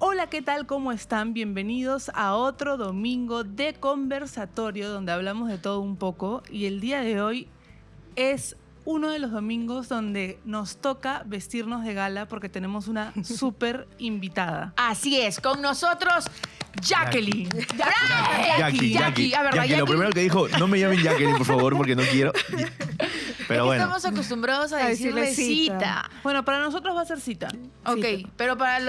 Hola, ¿qué tal? ¿Cómo están? Bienvenidos a otro domingo de conversatorio donde hablamos de todo un poco, y el día de hoy es uno de los domingos donde nos toca vestirnos de gala porque tenemos una súper invitada. Así es, con nosotros Jacqueline. Jackie. A ver, Jackie, Jackie. lo primero que dijo, no me llamen Jacqueline, por favor, porque no quiero. Pero bueno. Estamos acostumbrados a decirle cita. Bueno, para nosotros va a ser cita. Ok, pero para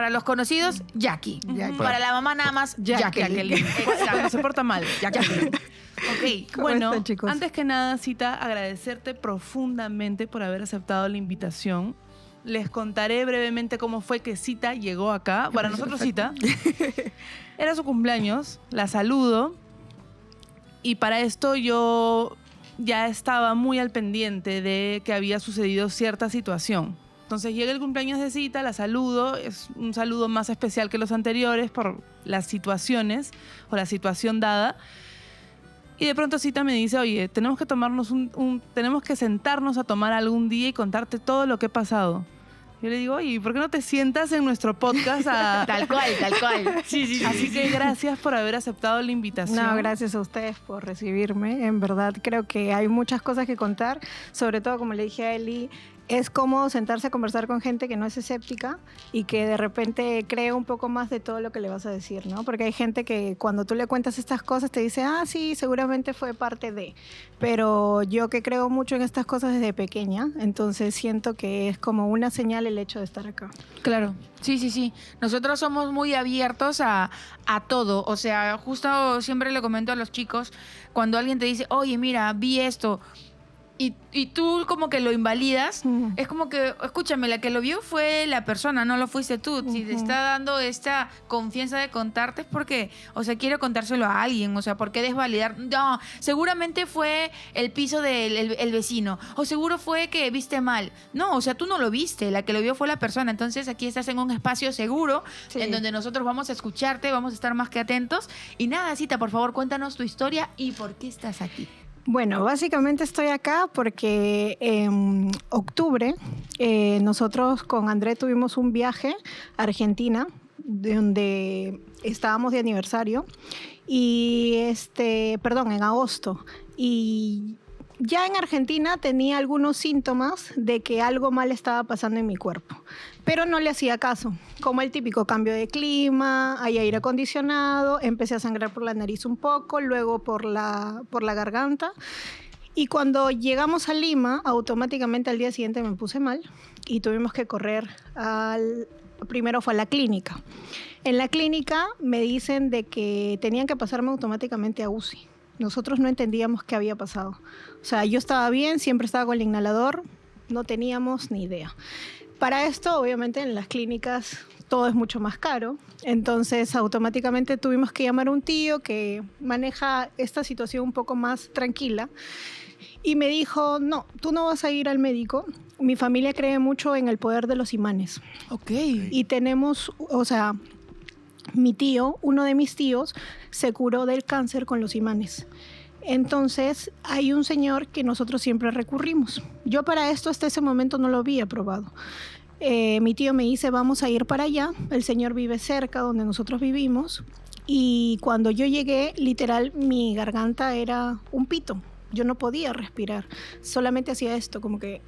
los conocidos, Jackie. Para la mamá nada más, Jacqueline. Exacto, se porta mal. Jacqueline. Ok, ¿Cómo Bueno, están, chicos? antes que nada, Cita, agradecerte profundamente por haber aceptado la invitación. Les contaré brevemente cómo fue que Cita llegó acá. Para nosotros, Cita, era su cumpleaños, la saludo, y para esto yo ya estaba muy al pendiente de que había sucedido cierta situación. Entonces llega el cumpleaños de Cita, la saludo, es un saludo más especial que los anteriores por las situaciones o la situación dada. Y de pronto Cita me dice, oye, tenemos que tomarnos tenemos que sentarnos a tomar algún día y contarte todo lo que he pasado. Yo le digo, oye, ¿por qué no te sientas en nuestro podcast a...? Tal cual. Sí. Así que gracias por haber aceptado la invitación. No, gracias a ustedes por recibirme. En verdad creo que hay muchas cosas que contar, sobre todo como le dije a Eli, es como sentarse a conversar con gente que no es escéptica y que de repente cree un poco más de todo lo que le vas a decir, ¿no? Porque hay gente que cuando tú le cuentas estas cosas te dice, ah, sí, seguramente fue parte de. Pero yo que creo mucho en estas cosas desde pequeña, entonces siento que es como una señal el hecho de estar acá. Claro, sí. Nosotros somos muy abiertos a todo. O sea, justo siempre le comento a los chicos, cuando alguien te dice, oye, mira, vi esto, y tú como que lo invalidas, es como que, escúchame, la que lo vio fue la persona, no lo fuiste tú. Si te está dando esta confianza de contarte es porque, o sea, quiere contárselo a alguien, o sea, ¿por qué desvalidar? No, seguramente fue el piso del el vecino, o seguro fue que viste mal. No, o sea, tú no lo viste, la que lo vio fue la persona. Entonces aquí estás en un espacio seguro, Sí. en donde nosotros vamos a escucharte, vamos a estar más que atentos. Y nada, Cita, por favor, cuéntanos tu historia y por qué estás aquí. Bueno, básicamente estoy acá porque en octubre nosotros con André tuvimos un viaje a Argentina, donde estábamos de aniversario, y en agosto. Y ya en Argentina tenía algunos síntomas de que algo mal estaba pasando en mi cuerpo, pero no le hacía caso. Como el típico cambio de clima, hay aire acondicionado, empecé a sangrar por la nariz un poco, luego por la garganta. Y cuando llegamos a Lima, automáticamente al día siguiente me puse mal y tuvimos que correr primero fue a la clínica. En la clínica me dicen de que tenían que pasarme automáticamente a UCI. Nosotros no entendíamos qué había pasado. O sea, yo estaba bien, siempre estaba con el inhalador, no teníamos ni idea. Para esto, obviamente, en las clínicas todo es mucho más caro. Entonces, automáticamente tuvimos que llamar a un tío que maneja esta situación un poco más tranquila. Y me dijo, no, tú no vas a ir al médico. Mi familia cree mucho en el poder de los imanes. Ok. Y tenemos, o sea, uno de mis tíos, se curó del cáncer con los imanes. Entonces, hay un señor que nosotros siempre recurrimos. Yo para esto hasta ese momento no lo había probado. Mi tío me dice, vamos a ir para allá. El señor vive cerca donde nosotros vivimos. Y cuando yo llegué, literal, mi garganta era un pito. Yo no podía respirar. Solamente hacía esto, como que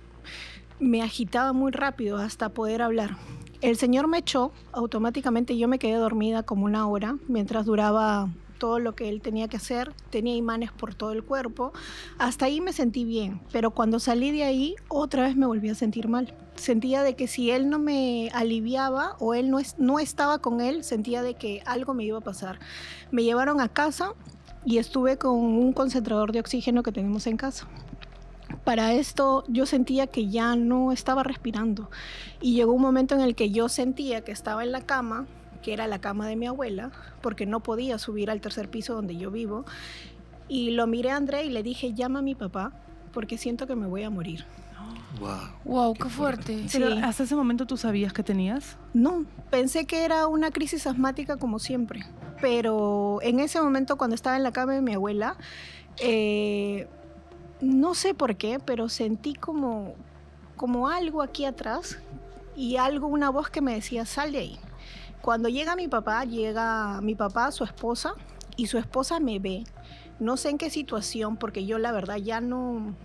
me agitaba muy rápido hasta poder hablar. El señor me echó, automáticamente yo me quedé dormida como 1 hora mientras duraba todo lo que él tenía que hacer. Tenía imanes por todo el cuerpo. Hasta ahí me sentí bien, pero cuando salí de ahí otra vez me volví a sentir mal. Sentía de que si él no me aliviaba o él no estaba con él, sentía de que algo me iba a pasar. Me llevaron a casa y estuve con un concentrador de oxígeno que tenemos en casa. Para esto yo sentía que ya no estaba respirando y llegó un momento en el que yo sentía que estaba en la cama, que era la cama de mi abuela, porque no podía subir al 3er piso donde yo vivo, y lo miré a André y le dije, llama a mi papá porque siento que me voy a morir. Wow, qué fuerte. Pero Sí. ¿hasta ese momento tú sabías que tenías? No, pensé que era una crisis asmática como siempre, pero en ese momento cuando estaba en la cama de mi abuela, no sé por qué, pero sentí como algo aquí atrás y una voz que me decía, sal de ahí. Cuando llega mi papá, su esposa, y su esposa me ve. No sé en qué situación, porque yo la verdad ya no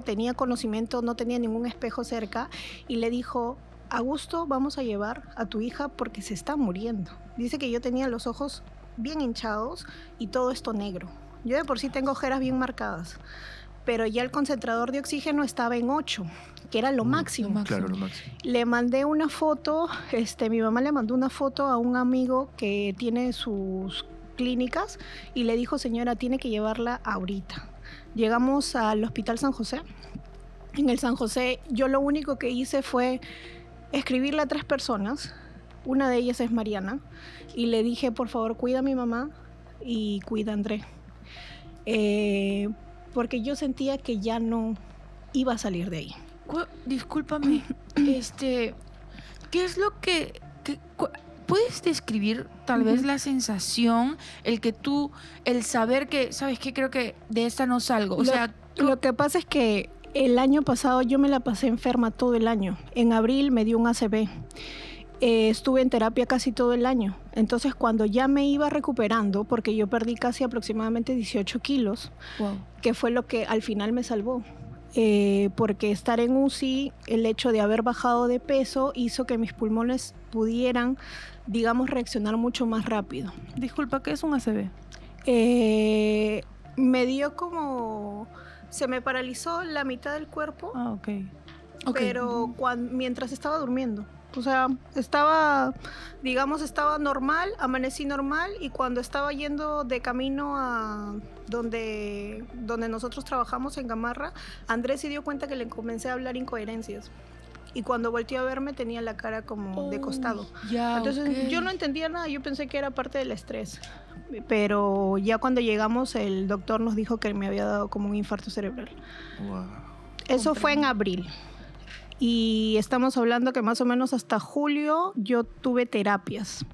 tenía conocimiento, no tenía ningún espejo cerca, y le dijo, Augusto, vamos a llevar a tu hija porque se está muriendo. Dice que yo tenía los ojos bien hinchados y todo esto negro. Yo de por sí tengo ojeras bien marcadas, pero ya el concentrador de oxígeno estaba en 8, que era lo máximo. Claro, lo máximo. Le mandé una foto, mi mamá le mandó una foto a un amigo que tiene sus clínicas y le dijo, señora, tiene que llevarla ahorita. Llegamos al Hospital San José. En el San José yo lo único que hice fue escribirle a 3 personas, una de ellas es Mariana, y le dije, por favor, cuida a mi mamá y cuida a André. Porque yo sentía que ya no iba a salir de ahí. Discúlpame, ¿qué es lo que puedes describir tal vez la sensación, el saber que, ¿sabes qué? Creo que de esta no salgo. Lo que pasa es que el año pasado yo me la pasé enferma todo el año. En abril me dio un ACV. Estuve en terapia casi todo el año. Entonces, cuando ya me iba recuperando, porque yo perdí casi aproximadamente 18 kilos, wow, que fue lo que al final me salvó. Porque estar en UCI, el hecho de haber bajado de peso, hizo que mis pulmones pudieran, digamos, reaccionar mucho más rápido. Disculpa, ¿qué es un ACV? Me dio como... Se me paralizó la mitad del cuerpo, Ah, ok. pero mientras estaba durmiendo. O sea, estaba normal, amanecí normal, y cuando estaba yendo de camino a donde nosotros trabajamos en Gamarra, Andrés se dio cuenta que le comencé a hablar incoherencias. Y cuando volteó a verme tenía la cara como de costado. Entonces yo no entendía nada, yo pensé que era parte del estrés. Pero ya cuando llegamos el doctor nos dijo que me había dado como un infarto cerebral. Wow. Eso fue en abril. Y estamos hablando que más o menos hasta julio yo tuve terapias.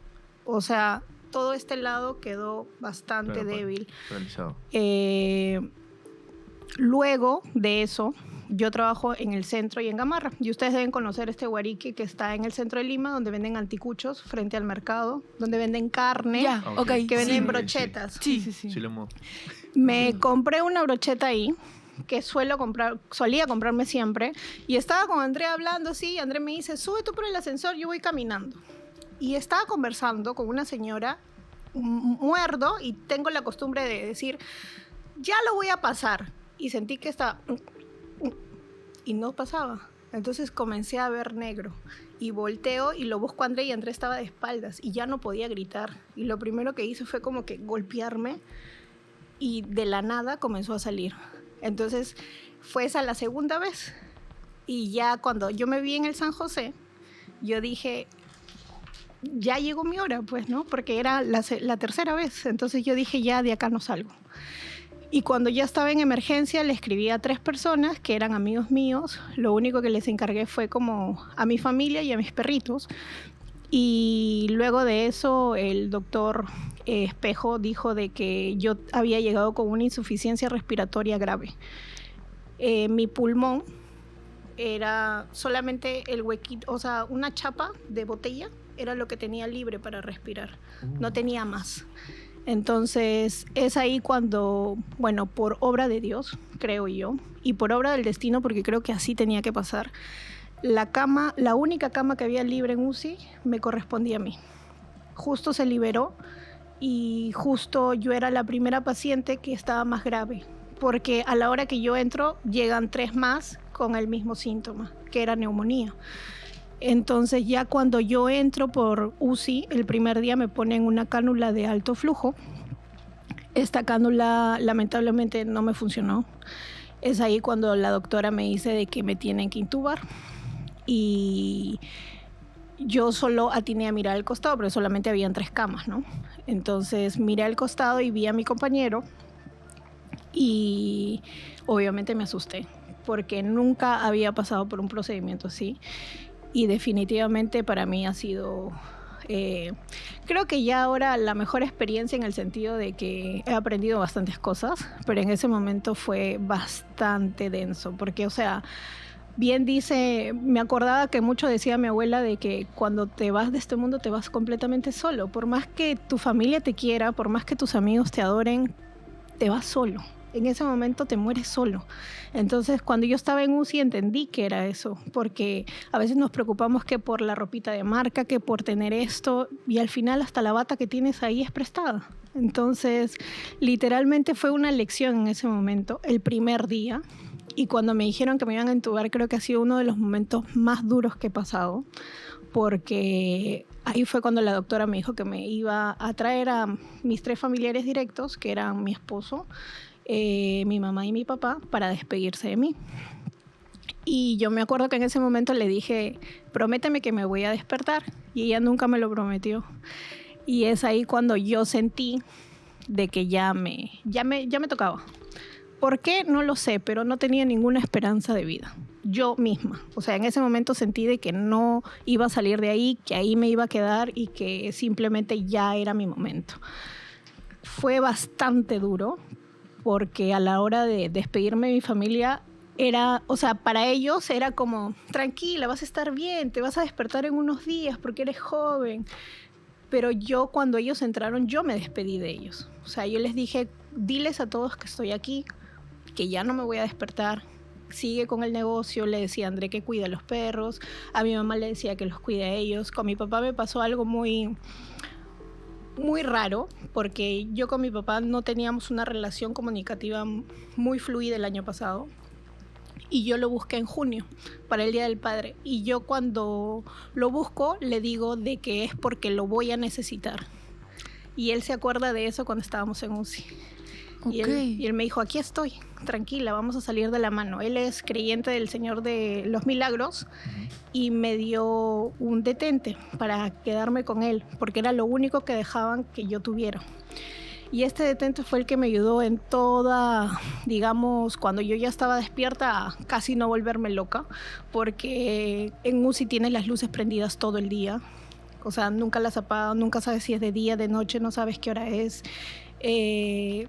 O sea, todo este lado quedó bastante débil. Paralizado. Luego de eso, yo trabajo en el centro y en Gamarra. Y ustedes deben conocer este huarique que está en el centro de Lima, donde venden anticuchos frente al mercado, donde venden carne, Ya, ok. que venden Sí, brochetas. Sí. Sí, lo hemos. Me compré una brocheta ahí, que solía comprarme siempre, y estaba con André hablando así, y André me dice, sube tú por el ascensor, yo voy caminando. Y estaba conversando con una señora, muerdo, y tengo la costumbre de decir, ya lo voy a pasar. Y sentí que estaba... y no pasaba. Entonces comencé a ver negro. Y volteo y lo busco a André, y André estaba de espaldas y ya no podía gritar. Y lo primero que hizo fue como que golpearme, y de la nada comenzó a salir. Entonces fue esa la segunda vez. Y ya cuando yo me vi en el San José, yo dije, ya llegó mi hora, pues, ¿no? Porque era la tercera vez. Entonces yo dije, ya de acá no salgo. Y cuando ya estaba en emergencia, le escribí a 3 personas que eran amigos míos. Lo único que les encargué fue como a mi familia y a mis perritos. Y luego de eso, el doctor Espejo dijo de que yo había llegado con una insuficiencia respiratoria grave. Mi pulmón era solamente el huequito, o sea, una chapa de botella era lo que tenía libre para respirar. No tenía más. Entonces, es ahí cuando, bueno, por obra de Dios, creo yo, y por obra del destino, porque creo que así tenía que pasar, la única cama que había libre en UCI me correspondía a mí. Justo se liberó, y justo yo era la primera paciente que estaba más grave, porque a la hora que yo entro, llegan 3 más con el mismo síntoma, que era neumonía. Entonces ya cuando yo entro por UCI, el primer día me ponen una cánula de alto flujo. Esta cánula lamentablemente no me funcionó. Es ahí cuando la doctora me dice de que me tienen que intubar. Y yo solo atiné a mirar al costado, pero solamente habían 3 camas, ¿no? Entonces miré al costado y vi a mi compañero, y obviamente me asusté, porque nunca había pasado por un procedimiento así. Y definitivamente para mí ha sido, creo que ya ahora la mejor experiencia, en el sentido de que he aprendido bastantes cosas, pero en ese momento fue bastante denso, porque, o sea, bien dice, me acordaba que mucho decía mi abuela de que cuando te vas de este mundo te vas completamente solo. Por más que tu familia te quiera, por más que tus amigos te adoren, te vas solo. En ese momento te mueres solo. Entonces, cuando yo estaba en UCI entendí que era eso, porque a veces nos preocupamos que por la ropita de marca, que por tener esto, y al final hasta la bata que tienes ahí es prestada. Entonces, literalmente fue una lección en ese momento, el primer día. Y cuando me dijeron que me iban a entubar, creo que ha sido uno de los momentos más duros que he pasado, porque ahí fue cuando la doctora me dijo que me iba a traer a mis 3 familiares directos, que eran mi esposo, mi mamá y mi papá, para despedirse de mí. Y yo me acuerdo que en ese momento le dije, prométeme que me voy a despertar, y ella nunca me lo prometió. Y es ahí cuando yo sentí de que ya me tocaba. ¿Por qué? No lo sé, pero no tenía ninguna esperanza de vida. Yo misma. O sea, en ese momento sentí de que no iba a salir de ahí, que ahí me iba a quedar y que simplemente ya era mi momento. Fue bastante duro porque a la hora de despedirme de mi familia era, o sea, para ellos era como, tranquila, vas a estar bien, te vas a despertar en unos días porque eres joven. Pero yo, cuando ellos entraron, yo me despedí de ellos. O sea, yo les dije, diles a todos que estoy aquí, que ya no me voy a despertar, sigue con el negocio. Le decía a André que cuide a los perros, a mi mamá le decía que los cuide a ellos. Con mi papá me pasó algo muy raro, porque yo con mi papá no teníamos una relación comunicativa muy fluida el año pasado. Y yo lo busqué en junio, para el Día del Padre. Y yo cuando lo busco, le digo de que es porque lo voy a necesitar. Y él se acuerda de eso cuando estábamos en UCI. Okay. Y él me dijo, aquí estoy, tranquila, vamos a salir de la mano. Él es creyente del Señor de los Milagros y me dio un detente para quedarme con él, porque era lo único que dejaban que yo tuviera. Y este detente fue el que me ayudó en toda, digamos, cuando yo ya estaba despierta, a casi no volverme loca, porque en UCI tienes las luces prendidas todo el día. O sea, nunca las apagas, nunca sabes si es de día, de noche, no sabes qué hora es.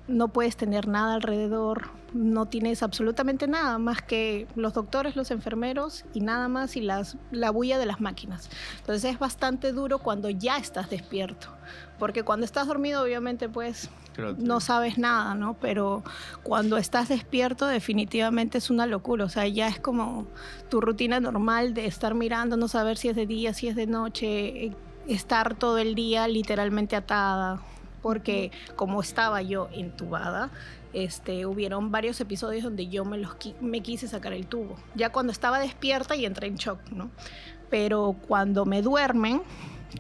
No puedes tener nada alrededor, no tienes absolutamente nada más que los doctores, los enfermeros y nada más, y la bulla de las máquinas. Entonces es bastante duro cuando ya estás despierto, porque cuando estás dormido obviamente pues no sabes nada, ¿no? Pero cuando estás despierto definitivamente es una locura. O sea, ya es como tu rutina normal de estar mirando, no saber si es de día, si es de noche, estar todo el día literalmente atada. Porque como estaba yo entubada, hubieron varios episodios donde yo me quise sacar el tubo. Ya cuando estaba despierta y entré en shock, ¿no? Pero cuando me duermen,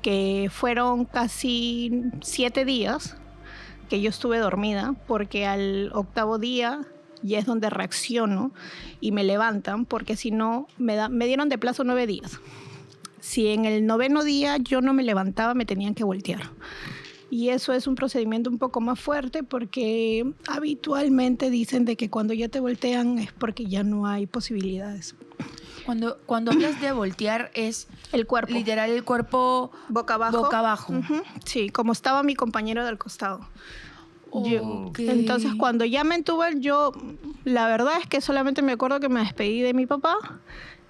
que fueron casi 7 días que yo estuve dormida, porque al 8º día ya es donde reacciono y me levantan, porque si no, me dieron de plazo 9 días. Si en el 9º día yo no me levantaba, me tenían que voltear. Y eso es un procedimiento un poco más fuerte, porque habitualmente dicen de que cuando ya te voltean es porque ya no hay posibilidades. Cuando hablas de voltear es el cuerpo. Literal el cuerpo boca abajo. Boca abajo. Uh-huh. Sí, como estaba mi compañero del costado. Okay. Entonces cuando ya me entuban, yo la verdad es que solamente me acuerdo que me despedí de mi papá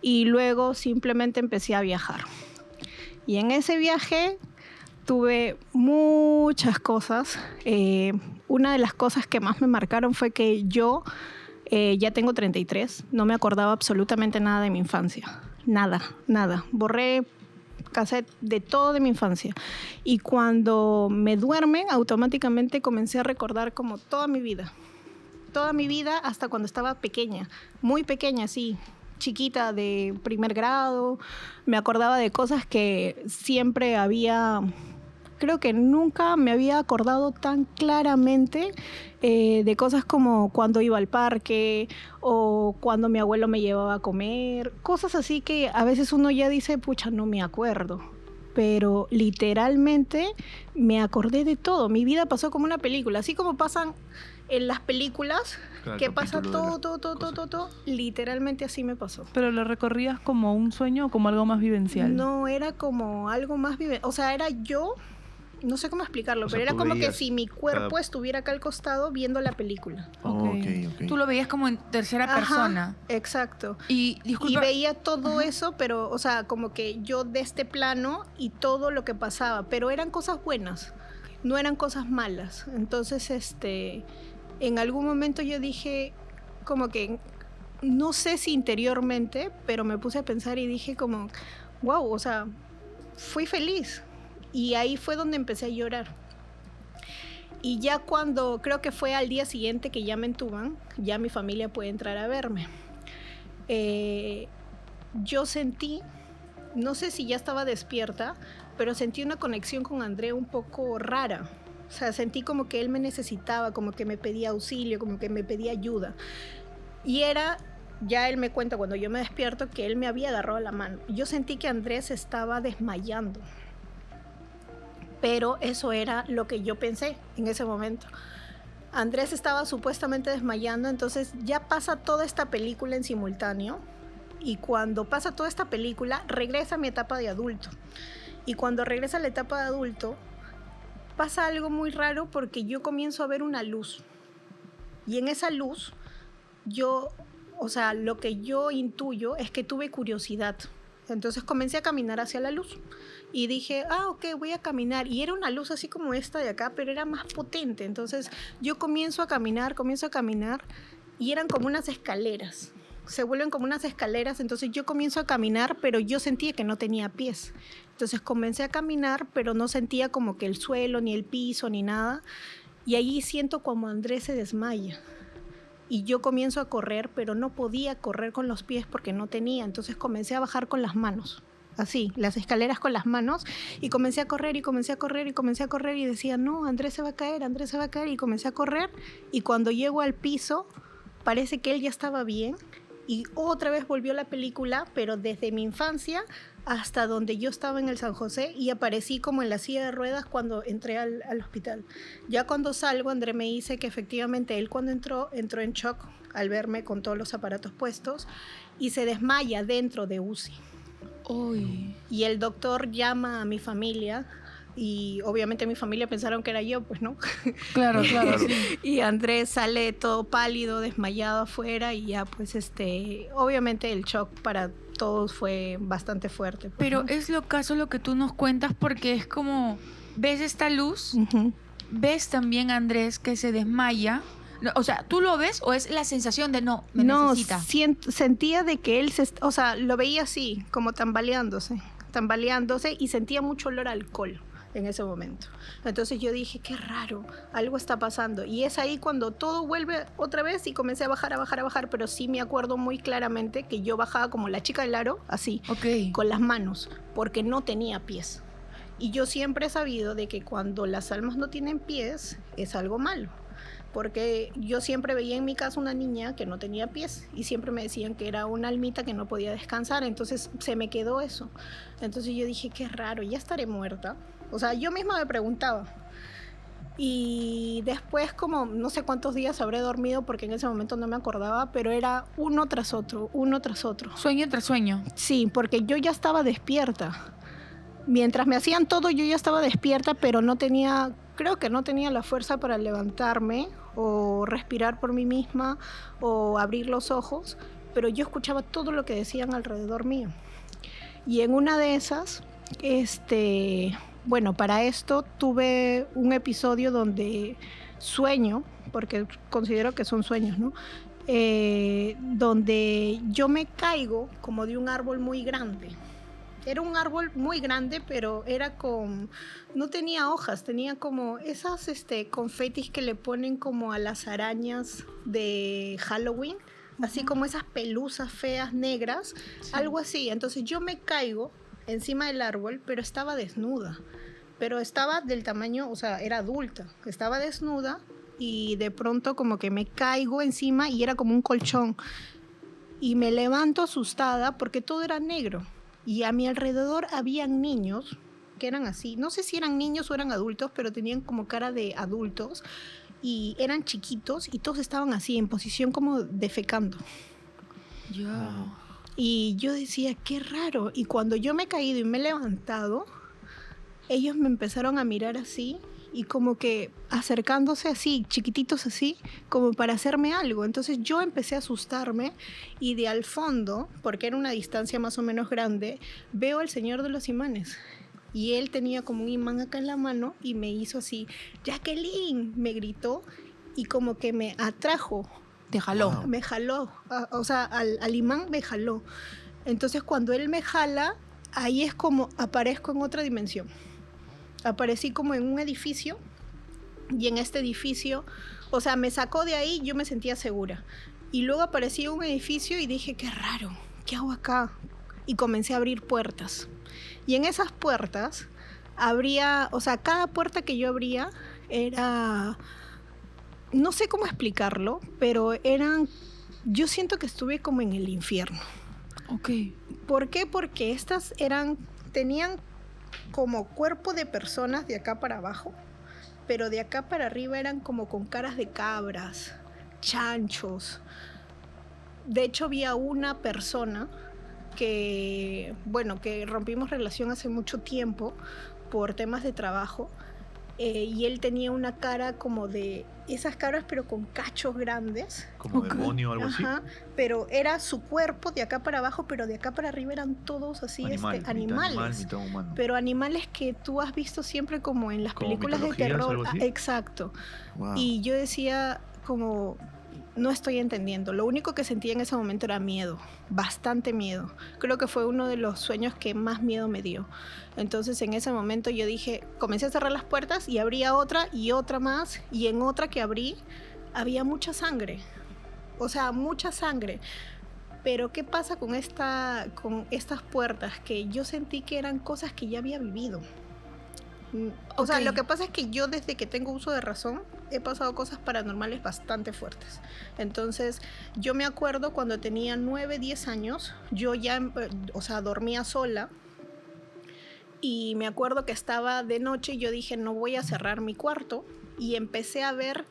y luego simplemente empecé a viajar. Y en ese viaje tuve muchas cosas. Una de las cosas que más me marcaron fue que yo ya tengo 33, no me acordaba absolutamente nada de mi infancia. Nada. Borré cassette de todo de mi infancia. Y cuando me duermen, automáticamente comencé a recordar como toda mi vida. Toda mi vida hasta cuando estaba pequeña, muy pequeña, sí. Chiquita, de primer grado. Me acordaba de cosas que siempre había... Creo que nunca me había acordado tan claramente de cosas como cuando iba al parque o cuando mi abuelo me llevaba a comer. Cosas así que a veces uno ya dice, pucha, no me acuerdo. Pero literalmente me acordé de todo. Mi vida pasó como una película. Así como pasan en las películas, claro, que pasa todo. Literalmente así me pasó. ¿Pero lo recorrías como un sueño o como algo más vivencial? No, era como algo más vivencial. O sea, era yo no sé cómo explicarlo, O pero sea, era tú como que veías si mi cuerpo cada- estuviera acá al costado viendo la película. Oh, Ok. ok. Tú lo veías como en tercera Ajá, persona. exacto. Y Y disculpa, veía todo Ajá. eso, pero, o sea, como que yo de este plano y todo lo que pasaba, pero eran cosas buenas, no eran cosas malas. Entonces, en algún momento yo dije, como que, no sé si interiormente, pero me puse a pensar y dije como, wow, o sea, fui feliz. Y ahí fue donde empecé a llorar. Y ya cuando, creo que fue al día siguiente que ya me entuban, ya mi familia puede entrar a verme. Yo sentí, no sé si ya estaba despierta, pero sentí una conexión con André un poco rara. O sea, sentí como que él me necesitaba, como que me pedía auxilio, como que me pedía ayuda. Y era, ya él me cuenta cuando yo me despierto, que él me había agarrado la mano. Yo sentí que Andrés estaba desmayando. Pero eso era lo que yo pensé en ese momento. Andrés estaba supuestamente desmayando, entonces ya pasa toda esta película en simultáneo. Y cuando pasa toda esta película, regresa a mi etapa de adulto. Y cuando regresa a la etapa de adulto, pasa algo muy raro porque yo comienzo a ver una luz. Y en esa luz, yo, o sea, lo que yo intuyo es que tuve curiosidad. Entonces comencé a caminar hacia la luz. Y dije, ok, voy a caminar. Y era una luz así como esta de acá, pero era más potente. Entonces yo comienzo a caminar. Y eran como unas escaleras. Se vuelven como unas escaleras. Entonces yo comienzo a caminar, pero yo sentía que no tenía pies. Entonces comencé a caminar, pero no sentía como que el suelo, ni el piso, ni nada. Y allí siento como Andrés se desmaya. Y yo comienzo a correr, pero no podía correr con los pies porque no tenía. Entonces comencé a bajar con las manos. Así, las escaleras con las manos, y comencé a correr, y comencé a correr, y comencé a correr, y decía, no, Andrés se va a caer, Andrés se va a caer, y comencé a correr, y cuando llego al piso, parece que él ya estaba bien, y otra vez volvió la película, pero desde mi infancia hasta donde yo estaba en el San José, y aparecí como en la silla de ruedas cuando entré al hospital. Ya cuando salgo, André me dice que efectivamente él cuando entró en shock al verme con todos los aparatos puestos, y se desmaya dentro de UCI. uy, Y el doctor llama a mi familia y obviamente mi familia pensaron que era yo, pues no. claro, Claro. sí. Y Andrés sale todo pálido, desmayado afuera y ya pues obviamente el shock para todos fue bastante fuerte. Pues, Pero ¿no? es lo caso lo que tú nos cuentas porque es como, ves esta luz, Ujú. ves también a Andrés que se desmaya. No, o sea, ¿tú lo ves o es la sensación de no, me No, necesita? sentía de que él o sea, lo veía así, como tambaleándose y sentía mucho olor a alcohol en ese momento. Entonces yo dije, qué raro, algo está pasando. Y es ahí cuando todo vuelve otra vez y comencé a bajar, pero sí me acuerdo muy claramente que yo bajaba como la chica del aro, así, Ok. con las manos, porque no tenía pies. Y yo siempre he sabido de que cuando las almas no tienen pies es algo malo. Porque yo siempre veía en mi casa una niña que no tenía pies y siempre me decían que era una almita que no podía descansar, entonces se me quedó eso. Entonces yo dije, qué raro, ya estaré muerta. O sea, yo misma me preguntaba. Y después como no sé cuántos días habré dormido porque en ese momento no me acordaba, pero era uno tras otro. Sueño tras sueño. Sí, porque yo ya estaba despierta. Mientras me hacían todo, yo ya estaba despierta, pero creo que no tenía la fuerza para levantarme o respirar por mí misma o abrir los ojos, pero yo escuchaba todo lo que decían alrededor mío. Y en una de esas, bueno, para esto tuve un episodio donde sueño, porque considero que son sueños, ¿no? Donde yo me caigo como de un árbol muy grande. Era un árbol muy grande, pero no tenía hojas, tenía como esas confetis que le ponen como a las arañas de Halloween, así como esas pelusas feas negras, algo así. Entonces yo me caigo encima del árbol, pero estaba desnuda, pero estaba del tamaño, o sea, era adulta, estaba desnuda y de pronto como que me caigo encima y era como un colchón. Y me levanto asustada porque todo era negro. Y a mi alrededor habían niños que eran así. No sé si eran niños o eran adultos, pero tenían como cara de adultos. Y eran chiquitos y todos estaban así, en posición como defecando. Ya. Y yo decía, qué raro. Y cuando yo me he caído y me he levantado, ellos me empezaron a mirar así y como que acercándose así, chiquititos así, como para hacerme algo. Entonces yo empecé a asustarme y de al fondo, porque era una distancia más o menos grande, veo al señor de los imanes. Y él tenía como un imán acá en la mano y me hizo así, Jacqueline, me gritó y como que me atrajo. Te jaló. Wow. Me jaló, o sea, al imán me jaló. Entonces cuando él me jala, ahí es como aparezco en otra dimensión. Aparecí como en un edificio y en este edificio, o sea, me sacó de ahí, yo me sentía segura. Y luego aparecí en un edificio y dije, qué raro, ¿qué hago acá? Y comencé a abrir puertas. Y en esas puertas habría, o sea, cada puerta que yo abría era, no sé cómo explicarlo, pero eran, yo siento que estuve como en el infierno. Ok. ¿Por qué? Porque estas tenían como cuerpo de personas de acá para abajo, pero de acá para arriba eran como con caras de cabras, chanchos. De hecho, había una persona que, bueno, que rompimos relación hace mucho tiempo por temas de trabajo, y él tenía una cara como de esas caras pero con cachos grandes. Como Ok. demonio o algo así. Ajá, pero era su cuerpo de acá para abajo, pero de acá para arriba eran todos así Mitad animales. mitad humano. Pero animales que tú has visto siempre como en las ¿Como películas de mitologías, terror. algo así? Exacto. Wow. Y yo decía como, no estoy entendiendo. Lo único que sentía en ese momento era miedo, bastante miedo. Creo que fue uno de los sueños que más miedo me dio. Entonces en ese momento yo dije, comencé a cerrar las puertas y abría otra y otra más. Y en otra que abrí había mucha sangre. O sea, mucha sangre. Pero ¿qué pasa con estas puertas? Que yo sentí que eran cosas que ya había vivido. O sea, Ok. lo que pasa es que yo desde que tengo uso de razón he pasado cosas paranormales bastante fuertes. Entonces, yo me acuerdo cuando tenía 9, 10 años, yo ya, o sea, dormía sola. Y me acuerdo que estaba de noche y yo dije, no voy a cerrar mi cuarto. Y empecé a ver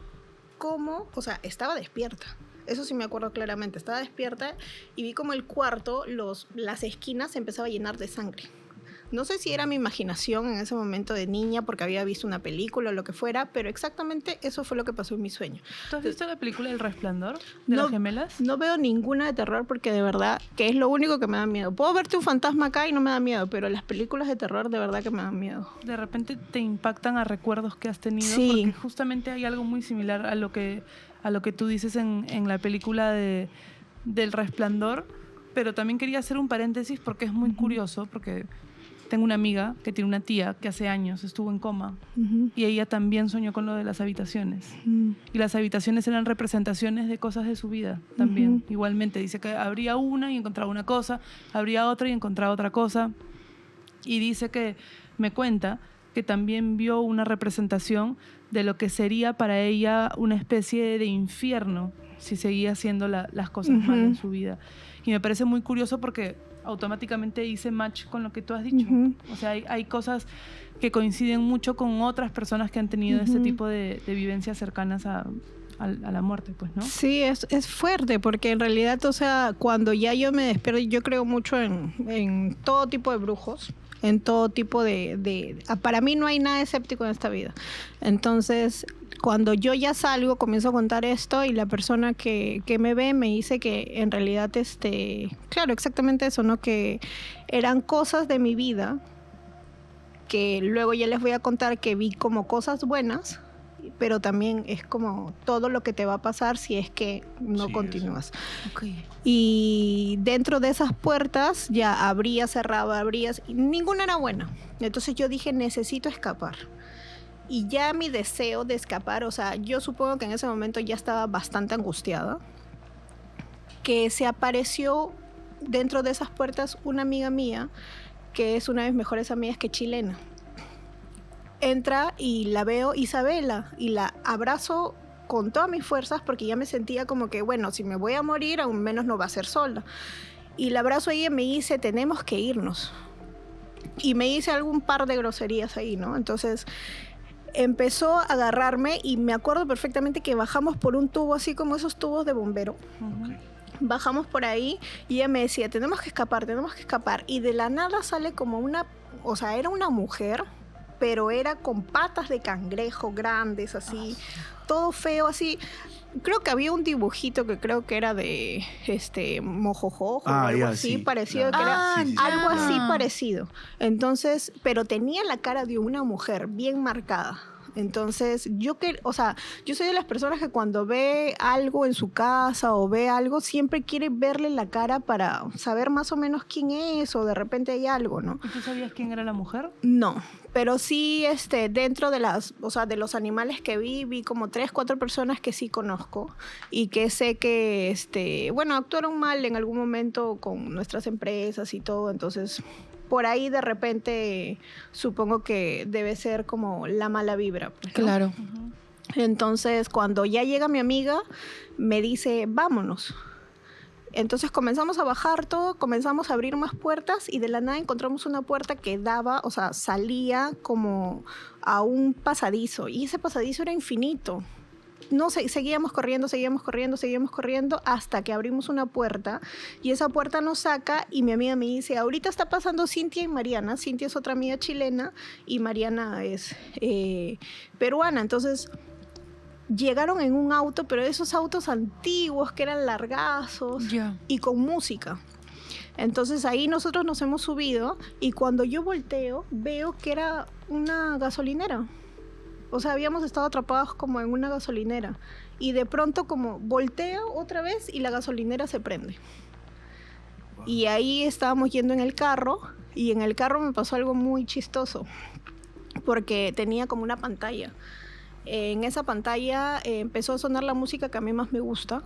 cómo, o sea, estaba despierta. Eso sí me acuerdo claramente. Estaba despierta y vi como el cuarto, las esquinas se empezaba a llenar de sangre. No sé si era mi imaginación en ese momento de niña porque había visto una película o lo que fuera, pero exactamente eso fue lo que pasó en mi sueño. ¿Tú has visto la película El Resplandor de las gemelas? No veo ninguna de terror porque de verdad que es lo único que me da miedo. Puedo verte un fantasma acá y no me da miedo, pero las películas de terror de verdad que me dan miedo. De repente te impactan a recuerdos que has tenido, Sí. porque justamente hay algo muy similar a lo que tú dices en la película del Resplandor, pero también quería hacer un paréntesis porque es muy curioso, porque tengo una amiga que tiene una tía que hace años estuvo en coma y ella también soñó con lo de las habitaciones. Y las habitaciones eran representaciones de cosas de su vida también. Igualmente, dice que abría una y encontraba una cosa, abría otra y encontraba otra cosa. Y dice que, me cuenta, que también vio una representación de lo que sería para ella una especie de infierno si seguía haciendo las cosas mal en su vida. Y me parece muy curioso porque automáticamente hice match con lo que tú has dicho. O sea, hay cosas que coinciden mucho con otras personas que han tenido este tipo de vivencias cercanas a la muerte, pues, ¿no? Sí, es fuerte porque en realidad, o sea, cuando ya yo me despierto, yo creo mucho en todo tipo de brujos, en todo tipo para mí no hay nada escéptico en esta vida. Entonces, cuando yo ya salgo, comienzo a contar esto y la persona que me ve me dice que en realidad, claro, exactamente eso, ¿no? Que eran cosas de mi vida que luego ya les voy a contar que vi como cosas buenas, pero también es como todo lo que te va a pasar si es que no Sí, continúas. Ok. Y dentro de esas puertas ya abrías, cerraba, abrías, y ninguna era buena. Entonces yo dije, necesito escapar. Y ya mi deseo de escapar, o sea, yo supongo que en ese momento ya estaba bastante angustiada, que se apareció dentro de esas puertas una amiga mía, que es una de mis mejores amigas, que es chilena. Entra y la veo, Isabela, y la abrazo con todas mis fuerzas porque ya me sentía como que, bueno, si me voy a morir, aún menos no va a ser sola. Y la abrazo a ella y me dice, tenemos que irnos. Y me dice algún par de groserías ahí, ¿no? Entonces empezó a agarrarme y me acuerdo perfectamente que bajamos por un tubo, así como esos tubos de bombero. Bajamos por ahí y ella me decía, tenemos que escapar, tenemos que escapar. Y de la nada sale como o sea, era una mujer pero era con patas de cangrejo grandes, así, todo feo, así. Creo que había un dibujito que creo que era de Mojojojo o algo así, sí, parecido, claro. que era Sí, sí, sí. algo así Ah. parecido. Entonces, pero tenía la cara de una mujer bien marcada. Entonces, yo soy de las personas que cuando ve algo en su casa o ve algo, siempre quiere verle la cara para saber más o menos quién es, o de repente hay algo, ¿no? ¿Y tú sabías quién era la mujer? No, pero sí, dentro de de los animales que vi como 3, 4 personas que sí conozco y que sé que, actuaron mal en algún momento con nuestras empresas y todo, entonces por ahí de repente supongo que debe ser como la mala vibra, pues, ¿no? Claro. Entonces, cuando ya llega mi amiga, me dice, vámonos. Entonces comenzamos a bajar todo, comenzamos a abrir más puertas y de la nada encontramos una puerta que salía como a un pasadizo, y ese pasadizo era infinito. No sé, seguíamos corriendo hasta que abrimos una puerta y esa puerta nos saca y mi amiga me dice, ahorita está pasando Cintia y Mariana. Cintia es otra amiga chilena y Mariana es peruana. Entonces llegaron en un auto, pero de esos autos antiguos que eran largazos Ya. y con música. Entonces ahí nosotros nos hemos subido y cuando yo volteo veo que era una gasolinera. O sea, habíamos estado atrapados como en una gasolinera y de pronto como volteo otra vez y la gasolinera se prende. Y ahí estábamos yendo en el carro y en el carro me pasó algo muy chistoso porque tenía como una pantalla. En esa pantalla empezó a sonar la música que a mí más me gusta,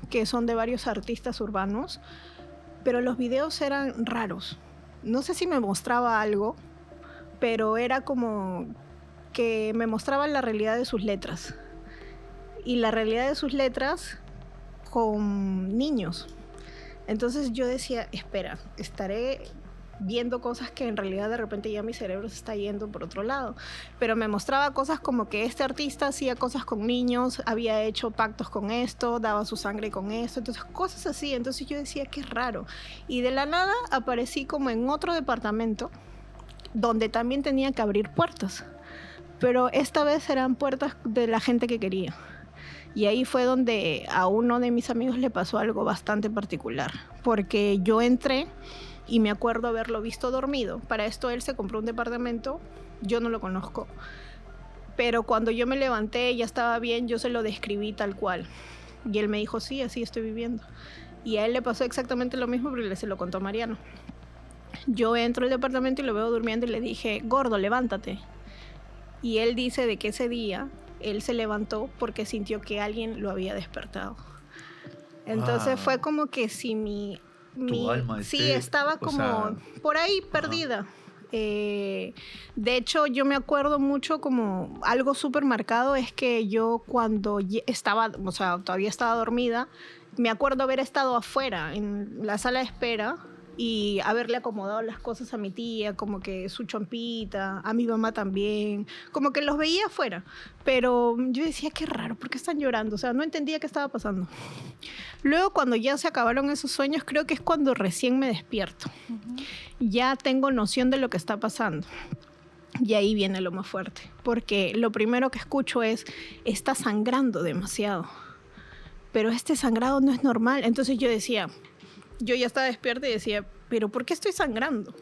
que son de varios artistas urbanos, pero los videos eran raros. No sé si me mostraba algo, pero era como que me mostraba la realidad de sus letras. Y la realidad de sus letras con niños. Entonces yo decía, espera, estaré viendo cosas que en realidad de repente ya mi cerebro se está yendo por otro lado. Pero me mostraba cosas como que este artista hacía cosas con niños, había hecho pactos con esto, daba su sangre con esto, entonces cosas así. Entonces yo decía, qué raro. Y de la nada aparecí como en otro departamento donde también tenía que abrir puertas. Pero esta vez eran puertas de la gente que quería. Y ahí fue donde a uno de mis amigos le pasó algo bastante particular. Porque yo entré y me acuerdo haberlo visto dormido. Para esto él se compró un departamento, yo no lo conozco. Pero cuando yo me levanté ya estaba bien, yo se lo describí tal cual. Y él me dijo, sí, así estoy viviendo. Y a él le pasó exactamente lo mismo, pero se lo contó a Mariano. Yo entro al departamento y lo veo durmiendo y le dije, gordo, levántate. Y él dice de que ese día él se levantó porque sintió que alguien lo había despertado. Entonces fue como que si Tu alma sí, estaba como por ahí perdida. De hecho, yo me acuerdo mucho como algo súper marcado es que yo cuando estaba, todavía estaba dormida, me acuerdo haber estado afuera en la sala de espera y haberle acomodado las cosas a mi tía, como que su chompita, a mi mamá también, como que los veía afuera. Pero yo decía, qué raro, ¿por qué están llorando? O sea, no entendía qué estaba pasando. Luego, cuando ya se acabaron esos sueños, creo que es cuando recién me despierto. Ya tengo noción de lo que está pasando. Y ahí viene lo más fuerte, porque lo primero que escucho es, está sangrando demasiado. Pero este sangrado no es normal. Entonces yo decía, yo ya estaba despierta y decía, ¿pero por qué estoy sangrando?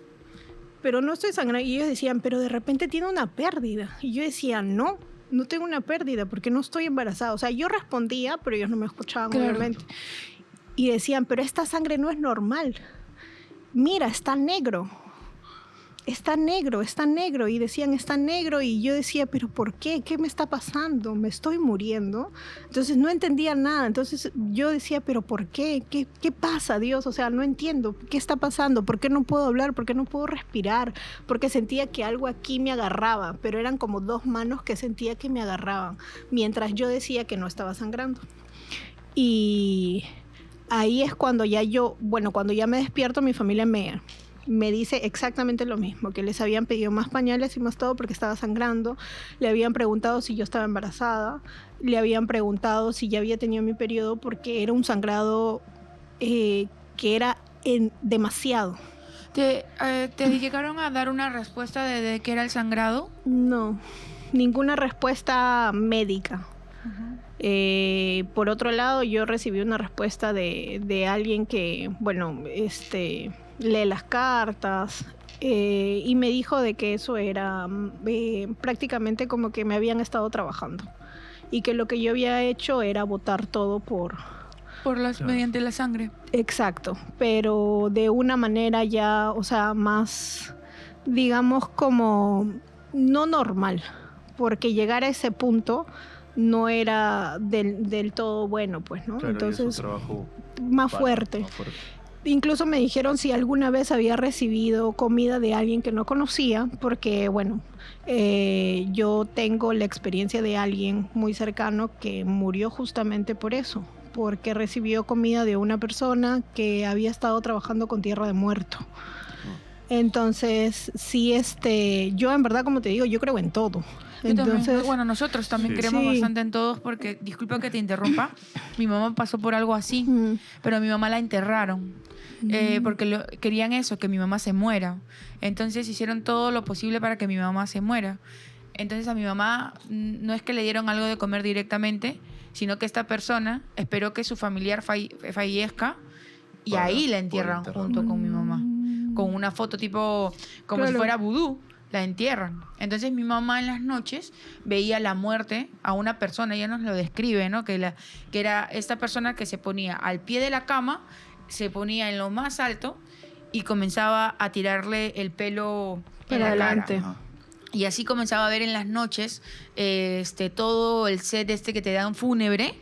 Pero no estoy sangrando. Y ellos decían, pero de repente tiene una pérdida. Y yo decía, no tengo una pérdida porque no estoy embarazada. O sea, yo respondía, pero ellos no me escuchaban, claro, obviamente. Y decían, pero esta sangre no es normal. Mira, está negro. Está negro. Y decían, está negro. Y yo decía, ¿pero por qué? ¿Qué me está pasando? ¿Me estoy muriendo? Entonces no entendía nada. Entonces yo decía, ¿pero por qué? ¿Qué pasa, Dios? O sea, no entiendo. ¿Qué está pasando? ¿Por qué no puedo hablar? ¿Por qué no puedo respirar? Porque sentía que algo aquí me agarraba. Pero eran como 2 manos que sentía que me agarraban. Mientras yo decía que no estaba sangrando. Y ahí es cuando cuando ya me despierto, mi familia me dice exactamente lo mismo, que les habían pedido más pañales y más todo porque estaba sangrando, le habían preguntado si yo estaba embarazada, le habían preguntado si ya había tenido mi periodo porque era un sangrado que era demasiado. ¿Te llegaron a dar una respuesta de qué era el sangrado? No, ninguna respuesta médica. Por otro lado, yo recibí una respuesta de alguien que, bueno, lee las cartas y me dijo de que eso era prácticamente como que me habían estado trabajando y que lo que yo había hecho era botar todo Mediante la sangre. Exacto, pero de una manera ya, o sea, más, digamos, como no normal, porque llegar a ese punto no era del todo bueno, pues, ¿no? Claro, entonces, es un trabajo más fuerte. Incluso me dijeron si alguna vez había recibido comida de alguien que no conocía, porque, bueno, yo tengo la experiencia de alguien muy cercano que murió justamente por eso, porque recibió comida de una persona que había estado trabajando con tierra de muerto. Entonces, sí, yo en verdad, como te digo, yo creo en todo. Entonces, bueno, nosotros también creemos bastante en todos porque, disculpa que te interrumpa, mi mamá pasó por algo así, pero a mi mamá la enterraron porque querían eso, que mi mamá se muera. Entonces hicieron todo lo posible para que mi mamá se muera. Entonces a mi mamá no es que le dieron algo de comer directamente, sino que esta persona esperó que su familiar fallezca y ahí la entierran junto con mi mamá, con una foto tipo como si fuera vudú. La entierran. Entonces mi mamá en las noches veía la muerte a una persona, ella nos lo describe, ¿no? Que era esta persona que se ponía al pie de la cama, se ponía en lo más alto y comenzaba a tirarle el pelo para adelante. Y así comenzaba a ver en las noches todo el set que te dan fúnebre.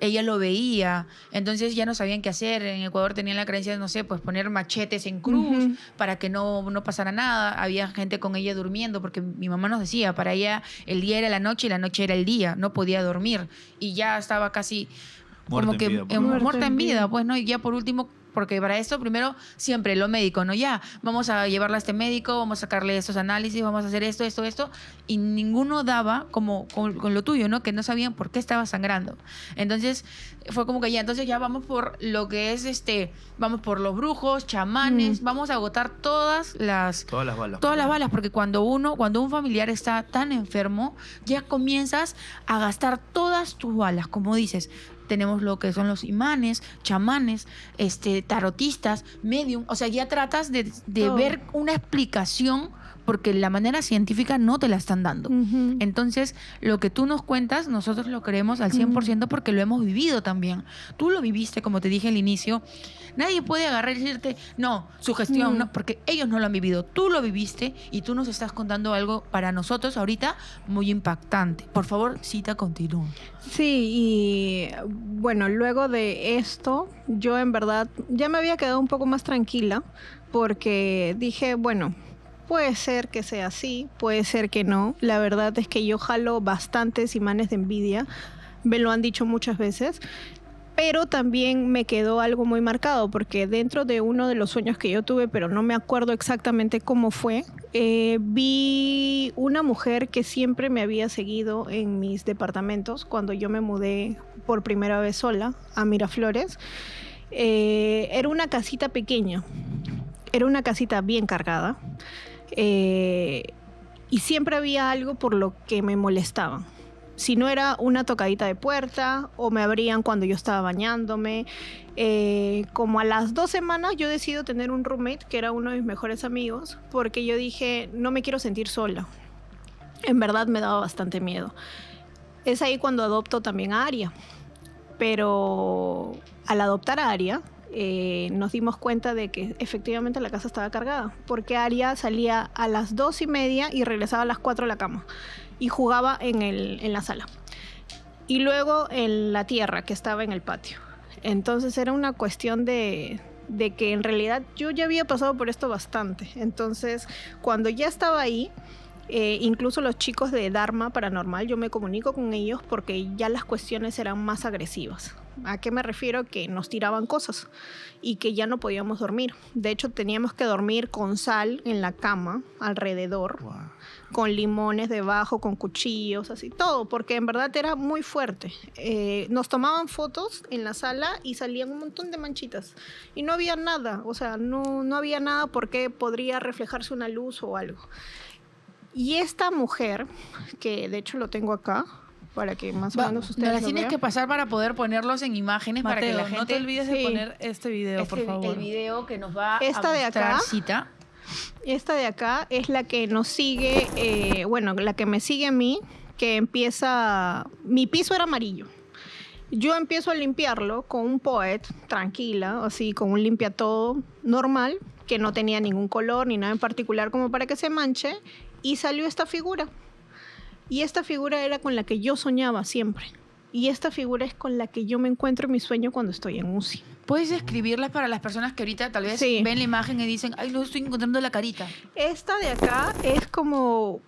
Ella lo veía, entonces ya no sabían qué hacer. En Ecuador tenían la creencia de, no sé, pues poner machetes en cruz para que no pasara nada. Había gente con ella durmiendo, porque mi mamá nos decía, para ella el día era la noche y la noche era el día, no podía dormir. Y ya estaba casi muerta en vida, pues, ¿no? Y ya por último, porque para esto primero siempre lo médico, ¿no? Ya, vamos a llevarla a este médico, vamos a sacarle estos análisis, vamos a hacer esto, y ninguno daba como con lo tuyo, ¿no? Que no sabían por qué estaba sangrando. Entonces fue como que entonces ya vamos por lo que es vamos por los brujos, chamanes, vamos a agotar todas las balas, porque cuando un familiar está tan enfermo, ya comienzas a gastar todas tus balas, como dices. Tenemos lo que son los imanes, chamanes, tarotistas, medium. O sea, ya tratas de ver una explicación porque la manera científica no te la están dando. Entonces, lo que tú nos cuentas, nosotros lo creemos al 100% porque lo hemos vivido también. Tú lo viviste, como te dije al inicio. Nadie puede agarrar y decirte, no, sugestión, no, porque ellos no lo han vivido. Tú lo viviste y tú nos estás contando algo para nosotros ahorita muy impactante. Por favor, Cita, continúa. Sí, y bueno, luego de esto, yo en verdad ya me había quedado un poco más tranquila porque dije, bueno, puede ser que sea así, puede ser que no. La verdad es que yo jalo bastantes imanes de envidia, me lo han dicho muchas veces. Pero también me quedó algo muy marcado, porque dentro de uno de los sueños que yo tuve, pero no me acuerdo exactamente cómo fue, vi una mujer que siempre me había seguido en mis departamentos cuando yo me mudé por primera vez sola a Miraflores. Era una casita pequeña, era una casita bien cargada, y siempre había algo por lo que me molestaban. Si no era una tocadita de puerta o me abrían cuando yo estaba bañándome. Como a las 2 semanas yo decido tener un roommate que era uno de mis mejores amigos porque yo dije, no me quiero sentir sola. En verdad me daba bastante miedo. Es ahí cuando adopto también a Aria. Pero al adoptar a Aria, nos dimos cuenta de que efectivamente la casa estaba cargada porque Aria salía a las 2:30 y regresaba a las 4 a la cama. Y jugaba en la sala. Y luego en la tierra que estaba en el patio. Entonces era una cuestión de que en realidad yo ya había pasado por esto bastante. Entonces cuando ya estaba ahí, incluso los chicos de Dharma Paranormal, yo me comunico con ellos porque ya las cuestiones eran más agresivas. ¿A qué me refiero? Que nos tiraban cosas y que ya no podíamos dormir. De hecho, teníamos que dormir con sal en la cama, alrededor, Wow. con limones debajo, con cuchillos, así, todo, porque en verdad era muy fuerte. Nos tomaban fotos en la sala y salían un montón de manchitas. Y no había nada, o sea, no había nada porque podría reflejarse una luz o algo. Y esta mujer, que de hecho lo tengo acá, para que más o menos Nos ustedes las lo tienes vean. que pasar para poder ponerlos en imágenes para que Mateo, la gente... no te olvides de Sí. poner este video, por favor. El video que nos va Esta a de mostrar acá. Cita. Esta de acá es la que nos sigue, bueno, la que me sigue a mí, que empieza... Mi piso era amarillo. Yo empiezo a limpiarlo con un Poet, tranquila, así, con un limpia todo normal, que no tenía ningún color ni nada en particular como para que se manche, y salió esta figura. Y esta figura era con la que yo soñaba siempre. Y esta figura es con la que yo me encuentro en mi sueño cuando estoy en UCI. ¿Puedes escribirlas para las personas que ahorita tal vez Sí. ven la imagen y dicen, ay, no estoy encontrando la carita? Esta de acá es como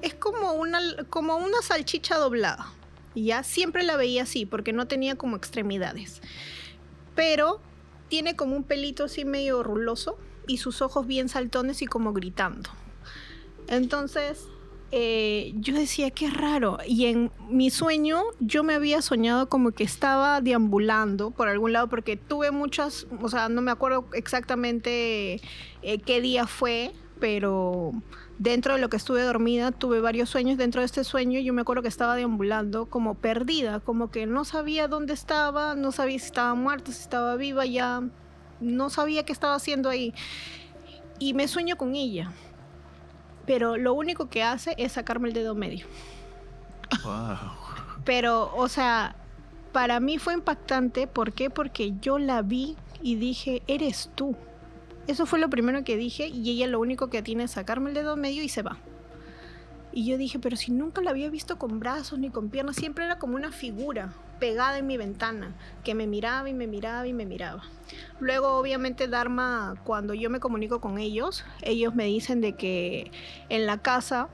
una salchicha doblada. Y ya siempre la veía así porque no tenía como extremidades. Pero tiene como un pelito así medio ruloso y sus ojos bien saltones y como gritando. Entonces yo decía, qué raro. Y en mi sueño yo me había soñado como que estaba deambulando por algún lado porque tuve muchas, o sea, no me acuerdo exactamente qué día fue, pero dentro de lo que estuve dormida tuve varios sueños. Dentro de este sueño yo me acuerdo que estaba deambulando como perdida, como que no sabía dónde estaba, no sabía si estaba muerta, si estaba viva, ya no sabía qué estaba haciendo ahí. Y me sueño con ella. Pero lo único que hace es sacarme el dedo medio. Wow. Pero, o sea, para mí fue impactante. ¿Por qué? Porque yo la vi y dije, eres tú. Eso fue lo primero que dije y ella lo único que tiene es sacarme el dedo medio y se va. Y yo dije, pero si nunca la había visto con brazos ni con piernas, siempre era como una figura pegada en mi ventana, que me miraba y me miraba y me miraba. Luego, obviamente, Dharma, cuando yo me comunico con ellos me dicen de que en la casa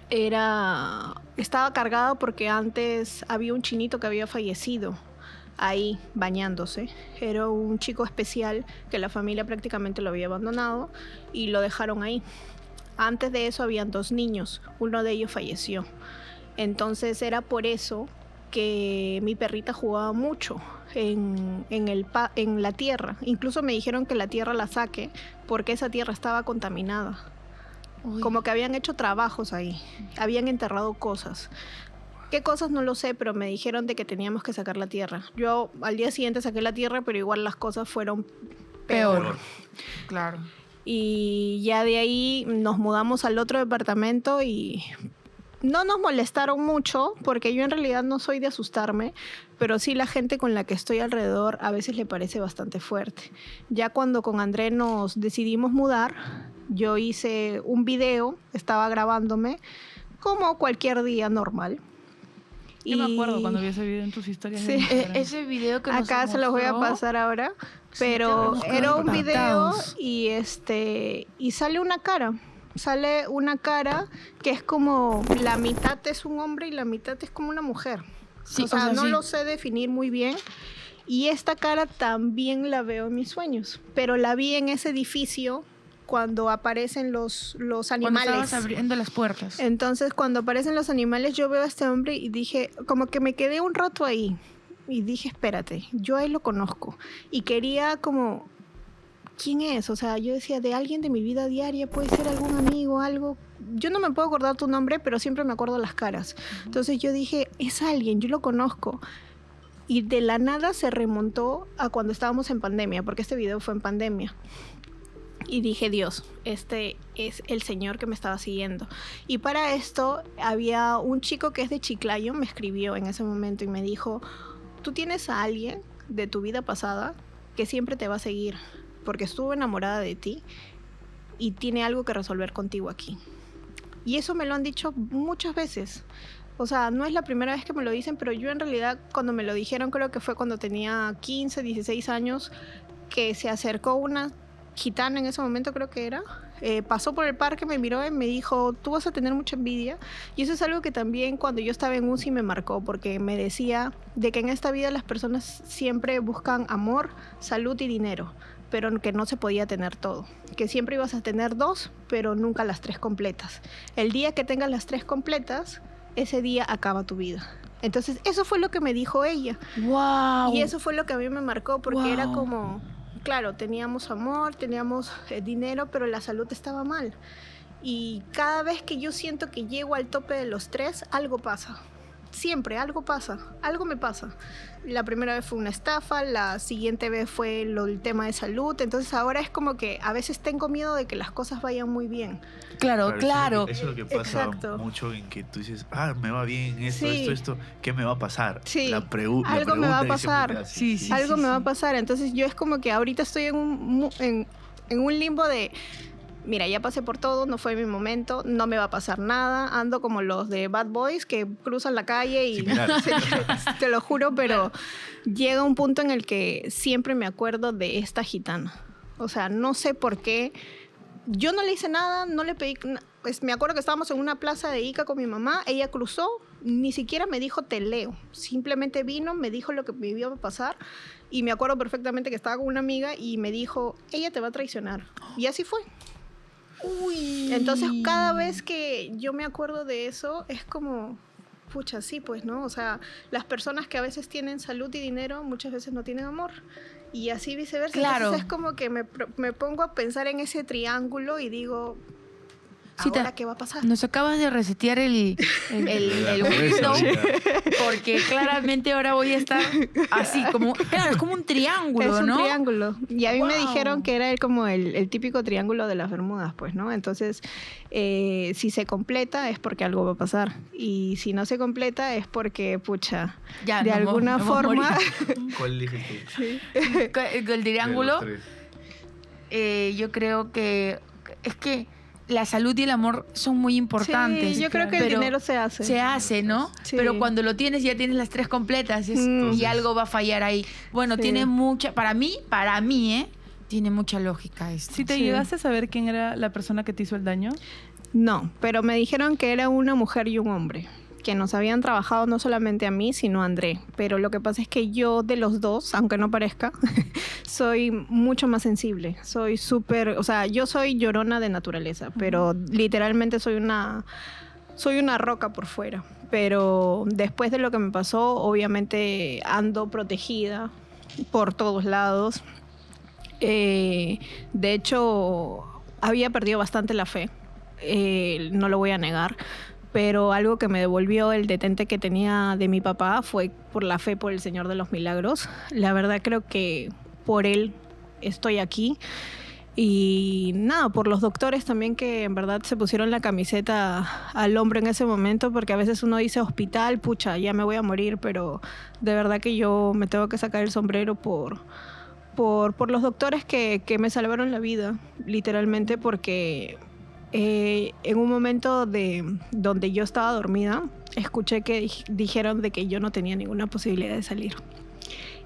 estaba cargada porque antes había un chinito que había fallecido ahí bañándose. Era un chico especial que la familia prácticamente lo había abandonado y lo dejaron ahí. Antes de eso habían 2 niños, uno de ellos falleció. Entonces era por eso que mi perrita jugaba mucho en la tierra. Incluso me dijeron que la tierra la saque porque esa tierra estaba contaminada. Uy. Como que habían hecho trabajos ahí, habían enterrado cosas. ¿Qué cosas? No lo sé, pero me dijeron de que teníamos que sacar la tierra. Yo al día siguiente saqué la tierra, pero igual las cosas fueron peor. Claro. Y ya de ahí nos mudamos al otro departamento y no nos molestaron mucho porque yo en realidad no soy de asustarme, pero sí la gente con la que estoy alrededor a veces le parece bastante fuerte. Ya cuando con André nos decidimos mudar, yo hice un video, estaba grabándome como cualquier día normal. Yo me acuerdo cuando vi ese video en tus historias. Sí. de Instagram. Ese video que nos Acá se los voy a mostró, pasar ahora, Sí, pero te era un vemos video impactados. y sale una cara. Sale una cara que es como la mitad es un hombre y la mitad es como una mujer. Sí, o sea, no sí. lo sé definir muy bien. Y esta cara también la veo en mis sueños, pero la vi en ese edificio cuando aparecen los Cuando animales. estabas abriendo las puertas. Entonces, cuando aparecen los animales, yo veo a este hombre y dije, como que me quedé un rato ahí. Y dije, espérate, yo a él lo conozco. Y quería como, ¿quién es? O sea, yo decía, de alguien de mi vida diaria, puede ser algún amigo, algo. Yo no me puedo acordar tu nombre, pero siempre me acuerdo las caras. Entonces yo dije, es alguien, yo lo conozco. Y de la nada se remontó a cuando estábamos en pandemia, porque este video fue en pandemia. Y dije, Dios, este es el señor que me estaba siguiendo. Y para esto había un chico que es de Chiclayo, me escribió en ese momento y me dijo, tú tienes a alguien de tu vida pasada que siempre te va a seguir, porque estuvo enamorada de ti y tiene algo que resolver contigo aquí. Y eso me lo han dicho muchas veces. O sea, no es la primera vez que me lo dicen, pero yo en realidad cuando me lo dijeron creo que fue cuando tenía 15, 16 años, que se acercó una gitana en ese momento creo que era, pasó por el parque, me miró y me dijo, tú vas a tener mucha envidia. Y eso es algo que también cuando yo estaba en UCI me marcó, porque me decía de que en esta vida las personas siempre buscan amor, salud y dinero, pero que no se podía tener todo. Que siempre ibas a tener 2, pero nunca las 3 completas. El día que tengas las 3 completas, ese día acaba tu vida. Entonces, eso fue lo que me dijo ella. ¡Wow! Y eso fue lo que a mí me marcó, porque era como, claro, teníamos amor, teníamos dinero, pero la salud estaba mal. Y cada vez que yo siento que llego al tope de los 3, algo pasa. Siempre algo pasa, algo me pasa. La primera vez fue una estafa, la siguiente vez fue el tema de salud. Entonces ahora es como que a veces tengo miedo de que las cosas vayan muy bien. Claro. Eso es lo que pasa Exacto. mucho, en que tú dices, me va bien esto, Sí. esto, ¿qué me va a pasar? Sí. Algo me va a pasar. Sí. Algo me va a pasar. Entonces yo es como que ahorita estoy en un limbo de, mira, ya pasé por todo, no fue mi momento, no me va a pasar nada. Ando como los de Bad Boys que cruzan la calle y Similar. te lo juro, pero llega un punto en el que siempre me acuerdo de esta gitana. O sea, no sé por qué. Yo no le hice nada, no le pedí. Pues me acuerdo que estábamos en una plaza de Ica con mi mamá, ella cruzó, ni siquiera me dijo te leo, simplemente vino, me dijo lo que me iba a pasar y me acuerdo perfectamente que estaba con una amiga y me dijo, ella te va a traicionar. Y así fue. Uy. Entonces cada vez que yo me acuerdo de eso es como, pucha, sí, pues, ¿no? O sea, las personas que a veces tienen salud y dinero muchas veces no tienen amor. Y así viceversa. Claro. Entonces es como que me pongo a pensar en ese triángulo y digo, Cita, ¿ahora qué va a pasar? Nos acabas de resetear el Windows, porque claramente ahora voy a estar así, como, claro, es como un triángulo, Es un ¿no? triángulo. Y a mí me Wow. dijeron que era como el típico triángulo de las Bermudas, pues, ¿no? Entonces, si se completa es porque algo va a pasar. Y si no se completa es porque, pucha, Ya, de nos alguna vamos a forma... ¿Cuál eliges tú? El triángulo, De los tres. yo creo que es que la salud y el amor son muy importantes. Sí, yo creo que el pero dinero se hace. se hace, ¿no? Sí. Pero cuando lo tienes ya tienes las 3 completas y algo va a fallar ahí. Bueno, Sí. tiene mucha, para mí, tiene mucha lógica esto. Si te Sí. llegaste a saber quién era la persona que te hizo el daño, No, pero me dijeron que era una mujer y un hombre, que nos habían trabajado no solamente a mí, sino a André. Pero lo que pasa es que yo de los dos, aunque no parezca, soy mucho más sensible. Soy súper, o sea, yo soy llorona de naturaleza, pero literalmente soy una roca por fuera. Pero después de lo que me pasó, obviamente ando protegida por todos lados. De hecho, había perdido bastante la fe, no lo voy a negar, pero algo que me devolvió el detente que tenía de mi papá fue por la fe por el Señor de los Milagros. La verdad creo que por él estoy aquí. Y nada, por los doctores también que en verdad se pusieron la camiseta al hombro en ese momento, porque a veces uno dice hospital, pucha, ya me voy a morir, pero de verdad que yo me tengo que sacar el sombrero por los doctores que me salvaron la vida, literalmente, porque en un momento donde yo estaba dormida, escuché que dijeron de que yo no tenía ninguna posibilidad de salir.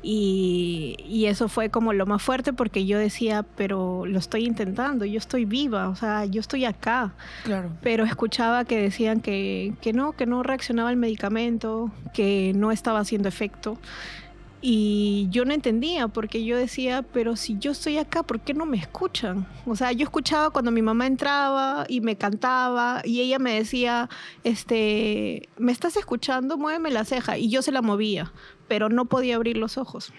Y eso fue como lo más fuerte, porque yo decía, pero lo estoy intentando, yo estoy viva, o sea, yo estoy acá. Claro. Pero escuchaba que decían que no reaccionaba el medicamento, que no estaba haciendo efecto. Y yo no entendía, porque yo decía, pero si yo estoy acá, ¿por qué no me escuchan? O sea, yo escuchaba cuando mi mamá entraba y me cantaba y ella me decía, ¿me estás escuchando? Muéveme la ceja. Y yo se la movía, pero no podía abrir los ojos.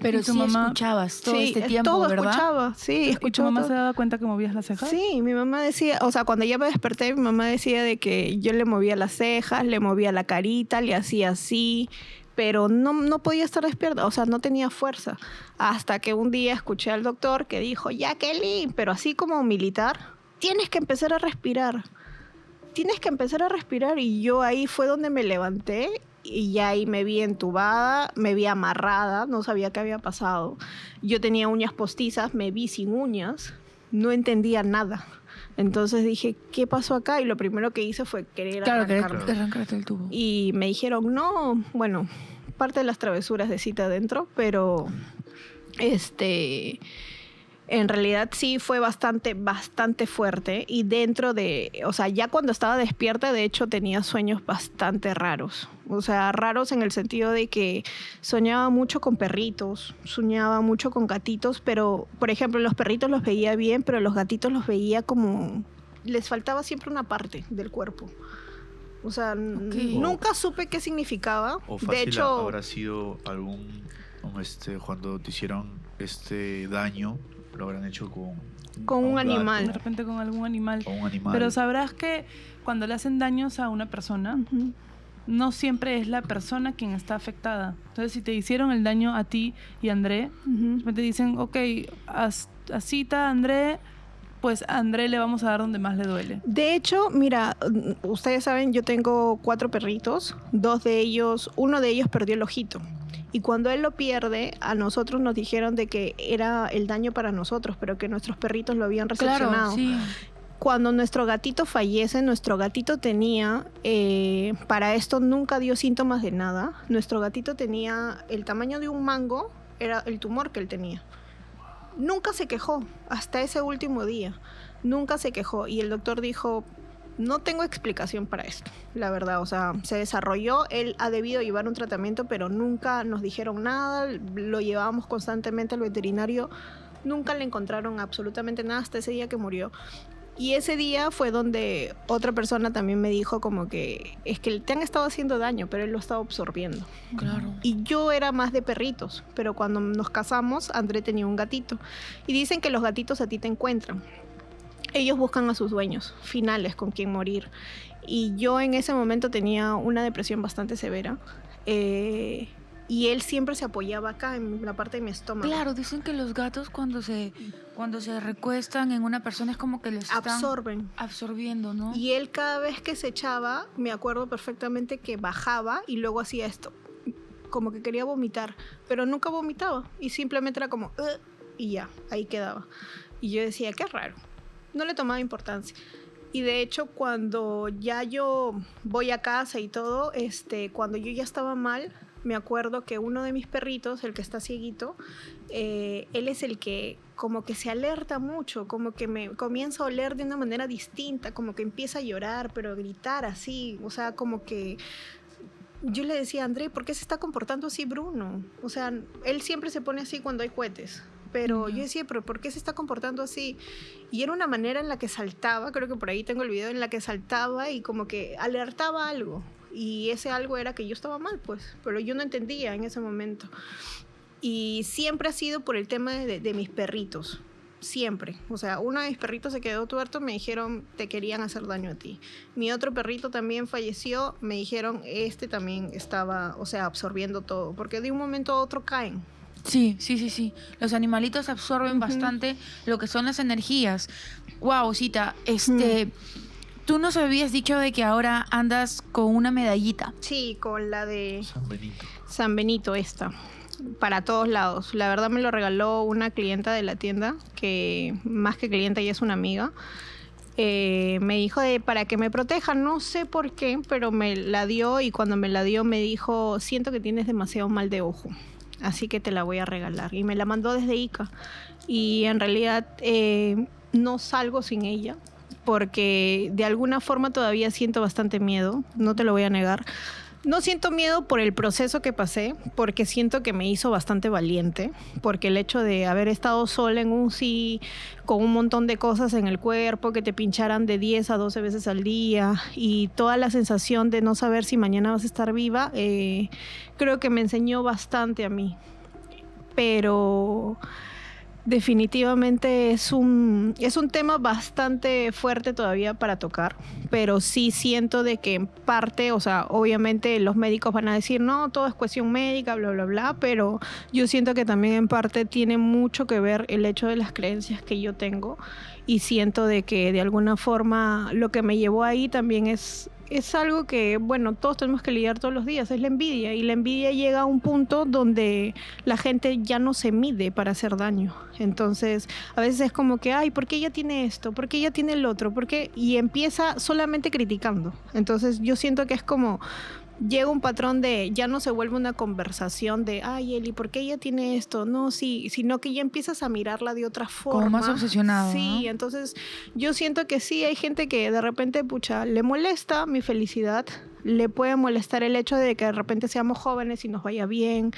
Pero ¿Y tu sí mamá? escuchabas todo Sí, este tiempo, todo ¿verdad? escuchaba, sí, ¿y tu escuchaba mamá todo. se daba cuenta que movías las cejas? Sí, mi mamá decía, o sea, cuando ya me desperté, mi mamá decía de que yo le movía las cejas, le movía la carita, le hacía así, pero no podía estar despierta, o sea, no tenía fuerza. Hasta que un día escuché al doctor que dijo, Jacqueline, pero así como militar, tienes que empezar a respirar. Tienes que empezar a respirar. Y yo ahí fue donde me levanté y ya ahí me vi entubada, me vi amarrada, no sabía qué había pasado. Yo tenía uñas postizas, me vi sin uñas, no entendía nada. Entonces dije, ¿qué pasó acá? Y lo primero que hice fue querer Claro, arrancarme. que arrancarte el tubo. Y me dijeron, no, bueno, parte de las travesuras de Cita adentro, pero En realidad sí fue bastante fuerte y dentro de, o sea, ya cuando estaba despierta, de hecho tenía sueños bastante raros. O sea, raros en el sentido de que soñaba mucho con perritos, soñaba mucho con gatitos, pero, por ejemplo, los perritos los veía bien, pero los gatitos los veía como, les faltaba siempre una parte del cuerpo. O sea, nunca supe qué significaba. O fácil De hecho, habrá sido cuando te hicieron daño, lo habrán hecho con un gato, animal. De repente con algún animal. o un animal. Pero sabrás que cuando le hacen daños a una persona, Ujú. no siempre es la persona quien está afectada. Entonces, si te hicieron el daño a ti y a André, Ujú. te dicen, ok, a Cita, André, pues a André le vamos a dar donde más le duele. De hecho, mira, ustedes saben, yo tengo 4 perritos, uno de ellos perdió el ojito. Y cuando él lo pierde, a nosotros nos dijeron de que era el daño para nosotros, pero que nuestros perritos lo habían recepcionado. Claro, sí. Cuando nuestro gatito fallece, nuestro gatito tenía, para esto nunca dio síntomas de nada. Nuestro gatito tenía el tamaño de un mango, era el tumor que él tenía. Nunca se quejó, hasta ese último día. Nunca se quejó. Y el doctor dijo, no tengo explicación para esto, la verdad. O sea, se desarrolló, él ha debido llevar un tratamiento, pero nunca nos dijeron nada. Lo llevábamos constantemente al veterinario. Nunca le encontraron absolutamente nada hasta ese día que murió. Y ese día fue donde otra persona también me dijo como que es que te han estado haciendo daño, pero él lo estaba absorbiendo. Claro. Y yo era más de perritos, pero cuando nos casamos, André tenía un gatito. Y dicen que los gatitos a ti te encuentran. Ellos buscan a sus dueños finales con quien morir. Y yo en ese momento tenía una depresión bastante severa. Y él siempre se apoyaba acá, en la parte de mi estómago. Claro, dicen que los gatos cuando se recuestan en una persona es como que les están Absorben. absorbiendo, ¿no? Y él cada vez que se echaba, me acuerdo perfectamente que bajaba y luego hacía esto, como que quería vomitar, pero nunca vomitaba y simplemente era como y ya, ahí quedaba. Y yo decía, qué raro, no le tomaba importancia. Y de hecho, cuando ya yo voy a casa y todo, cuando yo ya estaba mal, me acuerdo que uno de mis perritos, el que está cieguito, él es el que como que se alerta mucho, como que me comienza a oler de una manera distinta, como que empieza a llorar, pero a gritar así, o sea, como que yo le decía a André, ¿por qué se está comportando así Bruno? O sea, él siempre se pone así cuando hay cohetes. Pero yo decía, ¿pero por qué se está comportando así? Y era una manera en la que saltaba, creo que por ahí tengo el video, en la que saltaba y como que alertaba algo. Y ese algo era que yo estaba mal, pues. Pero yo no entendía en ese momento. Y siempre ha sido por el tema de mis perritos. Siempre. O sea, uno de mis perritos se quedó tuerto, me dijeron, te querían hacer daño a ti. Mi otro perrito también falleció, me dijeron, también estaba, o sea, absorbiendo todo. Porque de un momento a otro caen. Sí. Los animalitos absorben bastante lo que son las energías. Wow, Cita, tú nos habías dicho de que ahora andas con una medallita. Sí, con la de San Benito. San Benito para todos lados. La verdad me lo regaló una clienta de la tienda, que más que clienta ella es una amiga. Me dijo para que me proteja, no sé por qué, pero me la dio y cuando me la dio me dijo, siento que tienes demasiado mal de ojo, así que te la voy a regalar. Y me la mandó desde Ica. Y en realidad no salgo sin ella, porque de alguna forma todavía siento bastante miedo, no te lo voy a negar. No siento miedo por el proceso que pasé, porque siento que me hizo bastante valiente, porque el hecho de haber estado sola en UCI, con un montón de cosas en el cuerpo, que te pincharan de 10 a 12 veces al día, y toda la sensación de no saber si mañana vas a estar viva, creo que me enseñó bastante a mí. Pero definitivamente es un tema bastante fuerte todavía para tocar, pero sí siento de que en parte, o sea, obviamente los médicos van a decir, no, todo es cuestión médica, bla, bla, bla, pero yo siento que también en parte tiene mucho que ver el hecho de las creencias que yo tengo y siento de que de alguna forma lo que me llevó ahí también es algo que, bueno, todos tenemos que lidiar todos los días, es la envidia. Y la envidia llega a un punto donde la gente ya no se mide para hacer daño. Entonces, a veces es como que, ay, ¿por qué ella tiene esto? ¿Por qué ella tiene el otro? ¿Por qué? Y empieza solamente criticando. Entonces, yo siento que es como, llega un patrón de, ya no se vuelve una conversación de, ay, Eli, ¿por qué ella tiene esto? No, sí, sino que ya empiezas a mirarla de otra forma. Como más obsesionado, Sí, ¿no? entonces yo siento que sí, hay gente que de repente, pucha, le molesta mi felicidad, le puede molestar el hecho de que de repente seamos jóvenes y nos vaya bien,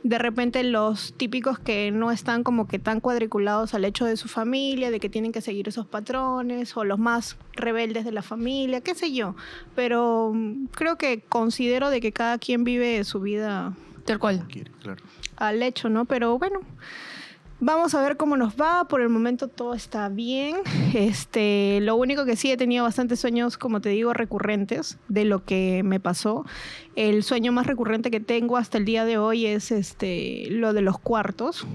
de repente los típicos que no están como que tan cuadriculados al hecho de su familia, de que tienen que seguir esos patrones, o los más rebeldes de la familia, qué sé yo, pero creo que considero de que cada quien vive su vida Tal cual. Quiere, claro. al hecho, ¿no? Pero bueno, vamos a ver cómo nos va. Por el momento todo está bien. Lo único que sí he tenido bastantes sueños, como te digo, recurrentes de lo que me pasó. El sueño más recurrente que tengo hasta el día de hoy es lo de los cuartos.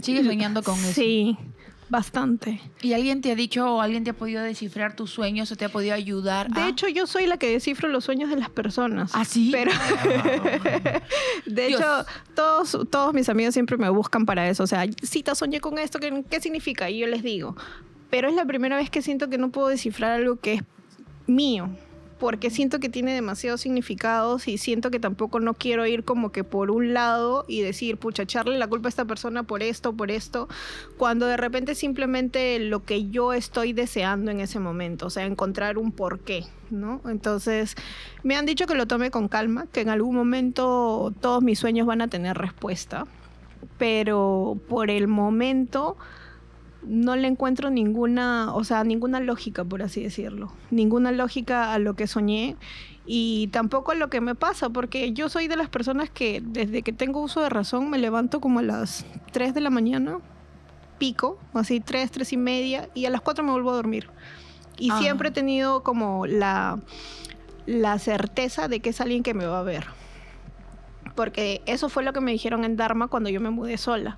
Sigues soñando con eso. Sí, bastante. ¿Y alguien te ha dicho o alguien te ha podido descifrar tus sueños o te ha podido ayudar? De hecho, yo soy la que descifro los sueños de las personas. ¿Ah, sí? Pero, de Dios. hecho, todos mis amigos siempre me buscan para eso. O sea, cita, soñé con esto, ¿qué significa? Y yo les digo. Pero es la primera vez que siento que no puedo descifrar algo que es mío. Porque siento que tiene demasiados significados y siento que tampoco no quiero ir como que por un lado y decir, pucha, echarle la culpa a esta persona por esto, cuando de repente simplemente lo que yo estoy deseando en ese momento, o sea, encontrar un porqué, ¿no? Entonces, me han dicho que lo tome con calma, que en algún momento todos mis sueños van a tener respuesta, pero por el momento no le encuentro ninguna lógica, por así decirlo. Ninguna lógica a lo que soñé y tampoco a lo que me pasa, porque yo soy de las personas que desde que tengo uso de razón me levanto como a las 3 de la mañana, pico, así 3 y media, y a las 4 me vuelvo a dormir. Y siempre he tenido como la certeza de que es alguien que me va a ver. Porque eso fue lo que me dijeron en Dharma cuando yo me mudé sola.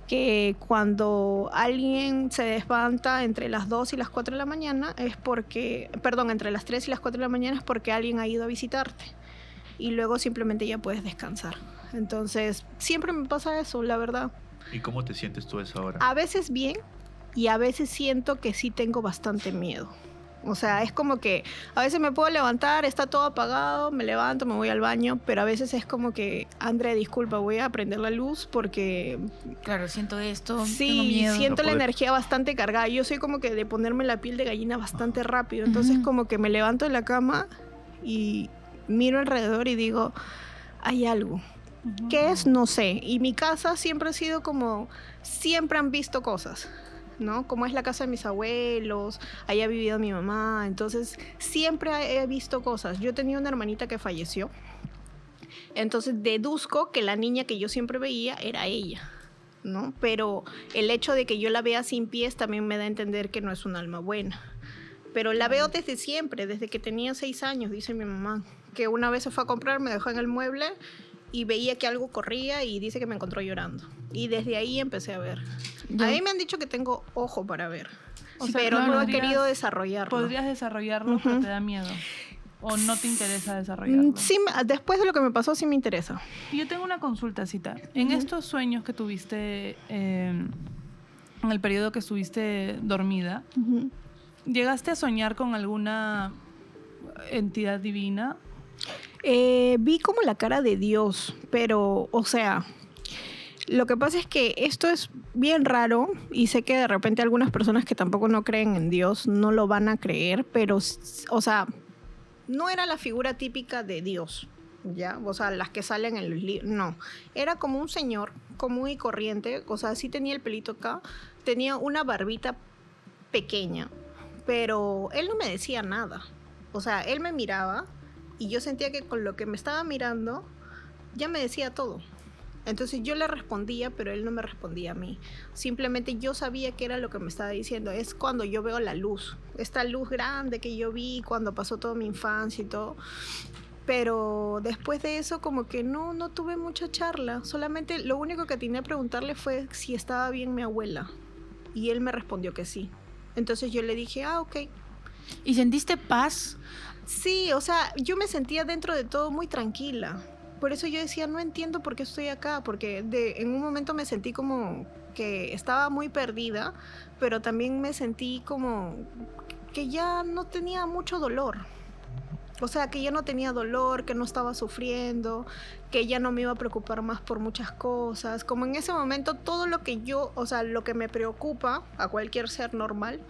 Que cuando alguien se levanta entre las 2 y las 4 de la mañana es porque, perdón, entre las 3 y las 4 de la mañana es porque alguien ha ido a visitarte y luego simplemente ya puedes descansar. Entonces, siempre me pasa eso, la verdad. ¿Y cómo te sientes tú a esa hora? A veces bien y a veces siento que sí tengo bastante miedo. O sea, es como que a veces me puedo levantar, está todo apagado, me levanto, me voy al baño, pero a veces es como que, André, disculpa, voy a prender la luz porque Claro, siento esto, tengo sí, miedo. siento No la poder- energía bastante cargada. Yo soy como que de ponerme la piel de gallina bastante rápido. Entonces Ujú. como que me levanto de la cama y miro alrededor y digo, hay algo. ¿Qué es? No sé. Y mi casa siempre ha sido como, siempre han visto cosas, ¿no? Como es la casa de mis abuelos, ahí ha vivido mi mamá. Entonces siempre he visto cosas. Yo tenía una hermanita que falleció. Entonces deduzco que la niña que yo siempre veía era ella, ¿no? Pero el hecho de que yo la vea sin pies también me da a entender que no es un alma buena. Pero la veo desde siempre, desde que tenía 6 años, dice mi mamá, que una vez se fue a comprar, me dejó en el mueble y veía que algo corría y dice que me encontró llorando. Y desde ahí empecé a ver. Ya. A mí me han dicho que tengo ojo para ver, O sea, pero claro, no he podrías- querido desarrollarlo. Podrías desarrollarlo, pero Ujú. te da miedo. O no te interesa desarrollarlo. Sí, después de lo que me pasó, sí me interesa. Y yo tengo una consultacita. En estos sueños que tuviste, en el periodo que estuviste dormida, Ujú. ¿llegaste a soñar con alguna entidad divina? Vi como la cara de Dios, pero, o sea, lo que pasa es que esto es bien raro y sé que de repente algunas personas que tampoco no creen en Dios no lo van a creer, pero, o sea, no era la figura típica de Dios, ¿ya? O sea, las que salen en los libros, no. Era como un señor común y corriente, o sea, sí tenía el pelito acá, tenía una barbita pequeña, pero él no me decía nada. O sea, él me miraba y yo sentía que con lo que me estaba mirando ya me decía todo. Entonces yo le respondía, pero él no me respondía a mí. Simplemente yo sabía que era lo que me estaba diciendo. Es cuando yo veo la luz, esta luz grande que yo vi cuando pasó toda mi infancia y todo. Pero después de eso como que no tuve mucha charla. Solamente lo único que tenía que preguntarle fue si estaba bien mi abuela. Y él me respondió que sí. Entonces yo le dije, ok. ¿Y sentiste paz? Sí, o sea, yo me sentía dentro de todo muy tranquila. Por eso yo decía, no entiendo por qué estoy acá, porque en un momento me sentí como que estaba muy perdida, pero también me sentí como que ya no tenía mucho dolor. O sea, que ya no tenía dolor, que no estaba sufriendo, que ya no me iba a preocupar más por muchas cosas. Como en ese momento todo lo que yo, o sea, lo que me preocupa a cualquier ser normal,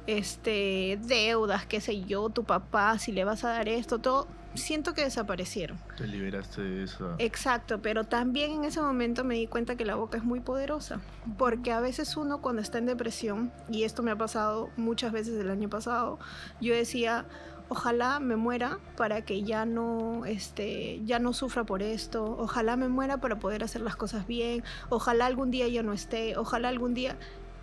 deudas, qué sé yo, tu papá, si le vas a dar esto, todo, siento que desaparecieron. Te liberaste de eso. Exacto, pero también en ese momento me di cuenta que la boca es muy poderosa, porque a veces uno cuando está en depresión, y esto me ha pasado muchas veces el año pasado, yo decía, ojalá me muera para que ya no sufra por esto, ojalá me muera para poder hacer las cosas bien, ojalá algún día yo no esté, ojalá algún día...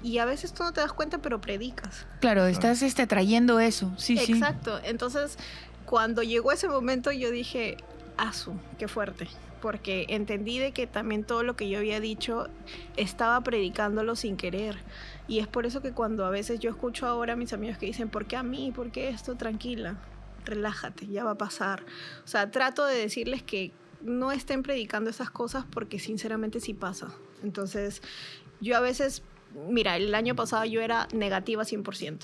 Y a veces tú no te das cuenta, pero predicas. Claro, estás trayendo eso. Sí, sí. Exacto. Entonces, cuando llegó ese momento, yo dije, asu, qué fuerte. Porque entendí de que también todo lo que yo había dicho estaba predicándolo sin querer. Y es por eso que cuando a veces yo escucho ahora a mis amigos que dicen, ¿por qué a mí? ¿Por qué esto? Tranquila, relájate, ya va a pasar. O sea, trato de decirles que no estén predicando esas cosas porque sinceramente sí pasa. Entonces, yo a veces... Mira, el año pasado yo era negativa 100%.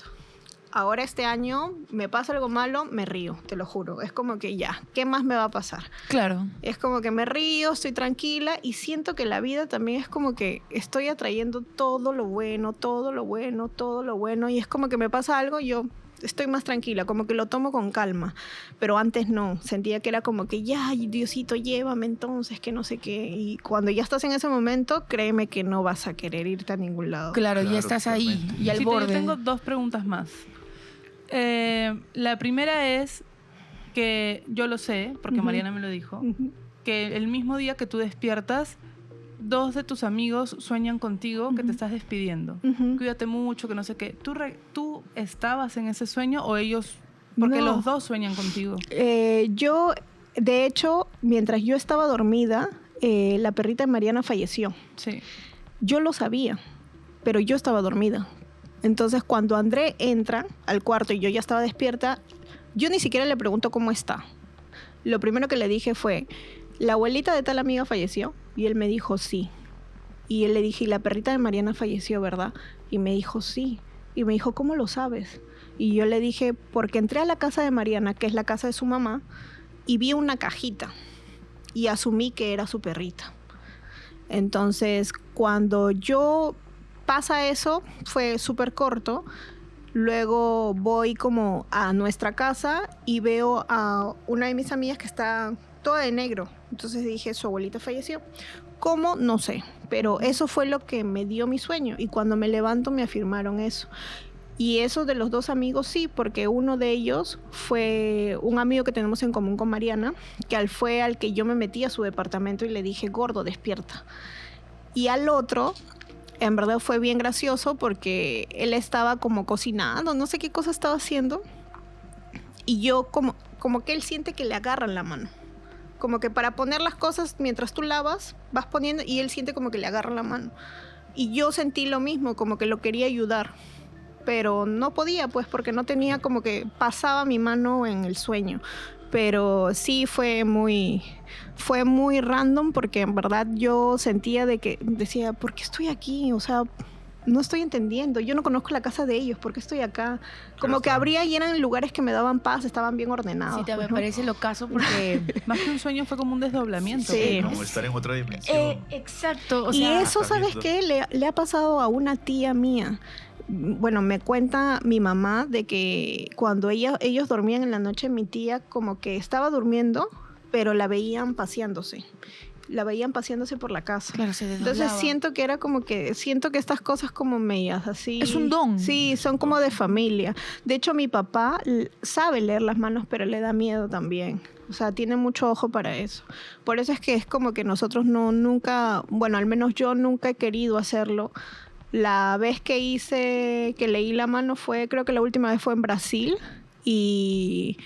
Ahora este año me pasa algo malo, me río, te lo juro. Es como que ya, ¿qué más me va a pasar? Claro. Es como que me río, estoy tranquila y siento que la vida también es como que estoy atrayendo todo lo bueno, todo lo bueno, todo lo bueno. Y es como que me pasa algo, yo estoy más tranquila, como que lo tomo con calma. Pero antes no, sentía que era como que ya, Diosito, llévame entonces, que no sé qué. Y cuando ya estás en ese momento, créeme que no vas a querer irte a ningún lado. Claro, Claro, ya estás ahí totalmente. y al Cita, yo borde. tengo 2 preguntas más. La primera es que yo lo sé, porque Ujú. Mariana me lo dijo, Ujú. que el mismo día que tú despiertas, 2 de tus amigos sueñan contigo que te Ujú. estás despidiendo. Ujú. Cuídate mucho, que no sé qué. ¿Tú estabas en ese sueño o ellos? Porque No. los 2 sueñan contigo. Yo, de hecho, mientras yo estaba dormida, la perrita de Mariana falleció. Sí. Yo lo sabía, pero yo estaba dormida. Entonces, cuando André entra al cuarto y yo ya estaba despierta, yo ni siquiera le pregunto cómo está. Lo primero que le dije fue, ¿la abuelita de tal amiga falleció? Y él me dijo, sí. Y él le dije, ¿y la perrita de Mariana falleció, verdad? Y me dijo, sí. Y me dijo, ¿cómo lo sabes? Y yo le dije, porque entré a la casa de Mariana, que es la casa de su mamá, y vi una cajita. Y asumí que era su perrita. Entonces, cuando yo pasa eso, fue súper corto. Luego voy como a nuestra casa y veo a una de mis amigas que está toda de negro. Entonces dije, su abuelita falleció. ¿Cómo? No sé. Pero eso fue lo que me dio mi sueño. Y cuando me levanto me afirmaron eso. Y eso de los 2 amigos sí, porque uno de ellos fue un amigo que tenemos en común con Mariana, que fue al que yo me metí a su departamento y le dije, gordo, despierta. Y al otro, en verdad fue bien gracioso porque él estaba como cocinando, no sé qué cosa estaba haciendo. Y yo como que él siente que le agarran la mano. Como que para poner las cosas mientras tú lavas, vas poniendo y él siente como que le agarran la mano. Y yo sentí lo mismo, como que lo quería ayudar. Pero no podía, pues, porque no tenía como que pasaba mi mano en el sueño. Pero sí fue muy random porque en verdad yo sentía de que decía, ¿por qué estoy aquí? O sea, no estoy entendiendo. Yo no conozco la casa de ellos, ¿por qué estoy acá? Como que está. abría y eran lugares que me daban paz, estaban bien ordenados. Sí, pues, me ¿no? parece lo caso porque... Más que un sueño fue como un desdoblamiento. Sí. ¿no? Como estar en otra dimensión. exacto, o Y sea... eso, ¿sabes qué? Le ha pasado a una tía mía. Bueno, me cuenta mi mamá de que cuando ellos dormían en la noche, mi tía como que estaba durmiendo, pero la veían paseándose. La veían paseándose por la casa. Claro, se desdoblaba. Entonces siento que estas cosas como medias así. Es un don. Sí, son como de familia. De hecho, mi papá sabe leer las manos, pero le da miedo también. O sea, tiene mucho ojo para eso. Por eso es que es como que nosotros nunca, bueno, al menos yo nunca he querido hacerlo. La vez que leí la mano creo que la última vez fue en Brasil y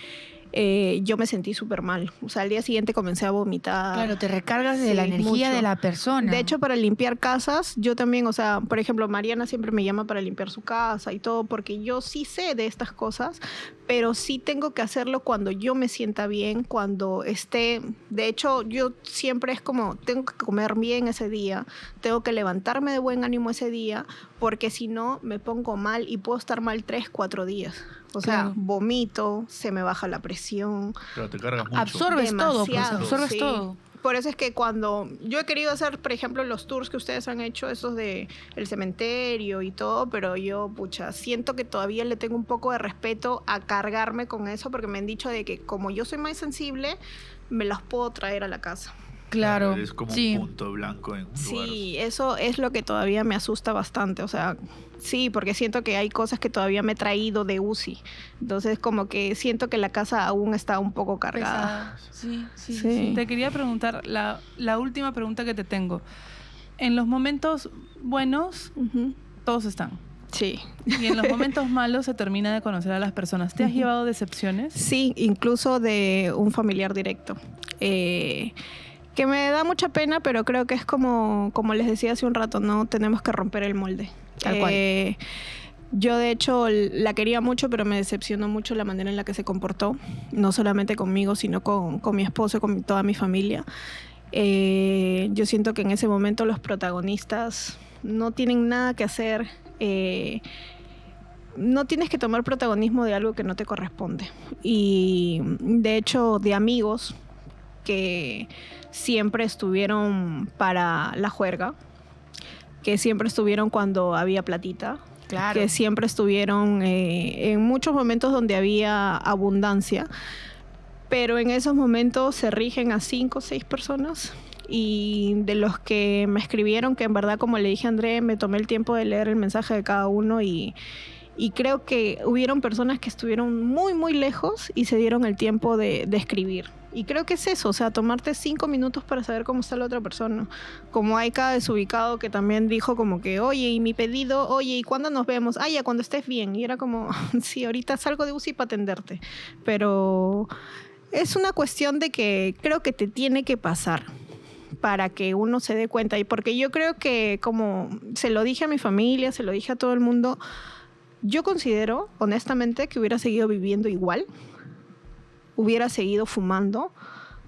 yo me sentí súper mal. O sea, al día siguiente comencé a vomitar. Claro, te recargas de Sí, la energía mucho. de la persona. De hecho, para limpiar casas, yo también, o sea, por ejemplo, Mariana siempre me llama para limpiar su casa y todo, porque yo sí sé de estas cosas, pero sí tengo que hacerlo cuando yo me sienta bien, cuando esté... De hecho, yo siempre es como, tengo que comer bien ese día, tengo que levantarme de buen ánimo ese día, porque si no, me pongo mal y puedo estar mal 3, 4 días. O sea, Claro. vomito, se me baja la presión. Claro, te cargas mucho. Absorbes todo, pues, Demasiado, absorbes sí. todo. Por eso es que cuando yo he querido hacer, por ejemplo, los tours que ustedes han hecho, esos de el cementerio y todo, pero yo, pucha, siento que todavía le tengo un poco de respeto a cargarme con eso, porque me han dicho de que como yo soy más sensible, me las puedo traer a la casa. Claro, Es como sí. un punto blanco en un lugar. Sí, eso es lo que todavía me asusta bastante, o sea, sí, porque siento que hay cosas que todavía me he traído de UCI, entonces como que siento que la casa aún está un poco cargada. Pesada. Sí, sí, Sí. sí. Te quería preguntar, la última pregunta que te tengo. En los momentos buenos, Ujú. todos están. Sí. Y en los momentos malos se termina de conocer a las personas. ¿Te has Ujú. llevado decepciones? Sí, incluso de un familiar directo. Que me da mucha pena, pero creo que es como les decía hace un rato, ¿no? Tenemos que romper el molde. Tal cual. Yo, de hecho, la quería mucho, pero me decepcionó mucho la manera en la que se comportó. No solamente conmigo, sino con mi esposo, con toda mi familia. Yo siento que en ese momento los protagonistas no tienen nada que hacer. No tienes que tomar protagonismo de algo que no te corresponde. Y de hecho, de amigos que siempre estuvieron para la juerga, que siempre estuvieron cuando había platita, Claro. que siempre estuvieron en muchos momentos donde había abundancia, pero en esos momentos se rigen a 5 o 6 personas. Y de los que me escribieron, que en verdad, como le dije a André, me tomé el tiempo de leer el mensaje de cada uno y creo que hubieron personas que estuvieron muy, muy lejos y se dieron el tiempo de escribir. Y creo que es eso, o sea, tomarte 5 minutos para saber cómo está la otra persona. Como hay cada desubicado que también dijo como que, oye, y mi pedido, oye, ¿y cuándo nos vemos? Ah, ya, cuando estés bien. Y era como, sí, ahorita salgo de UCI para atenderte. Pero es una cuestión de que creo que te tiene que pasar para que uno se dé cuenta. Y porque yo creo que, como se lo dije a mi familia, se lo dije a todo el mundo, yo considero, honestamente, que hubiera seguido viviendo igual, hubiera seguido fumando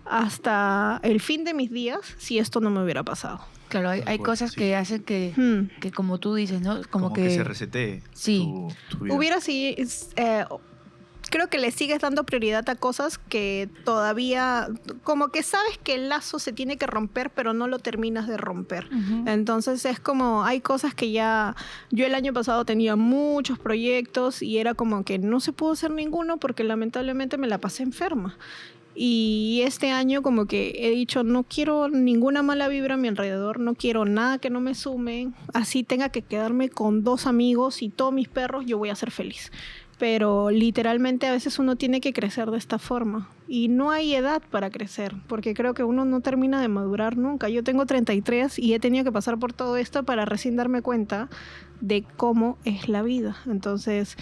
hasta el fin de mis días si esto no me hubiera pasado. Claro, hay Tal cual, cosas sí. que hacen que como tú dices, ¿no? Como que se resetee Sí. tu vida. Hubiera sí, creo que le sigues dando prioridad a cosas que todavía, como que sabes que el lazo se tiene que romper, pero no lo terminas de romper. Ujú. Entonces es como, hay cosas que ya, yo el año pasado tenía muchos proyectos y era como que no se pudo hacer ninguno porque lamentablemente me la pasé enferma. Y este año como que he dicho, no quiero ninguna mala vibra a mi alrededor, no quiero nada que no me sume, así tenga que quedarme con 2 amigos y todos mis perros, yo voy a ser feliz. Pero literalmente a veces uno tiene que crecer de esta forma y no hay edad para crecer, porque creo que uno no termina de madurar nunca. Yo tengo 33 y he tenido que pasar por todo esto para recién darme cuenta de cómo es la vida. Entonces,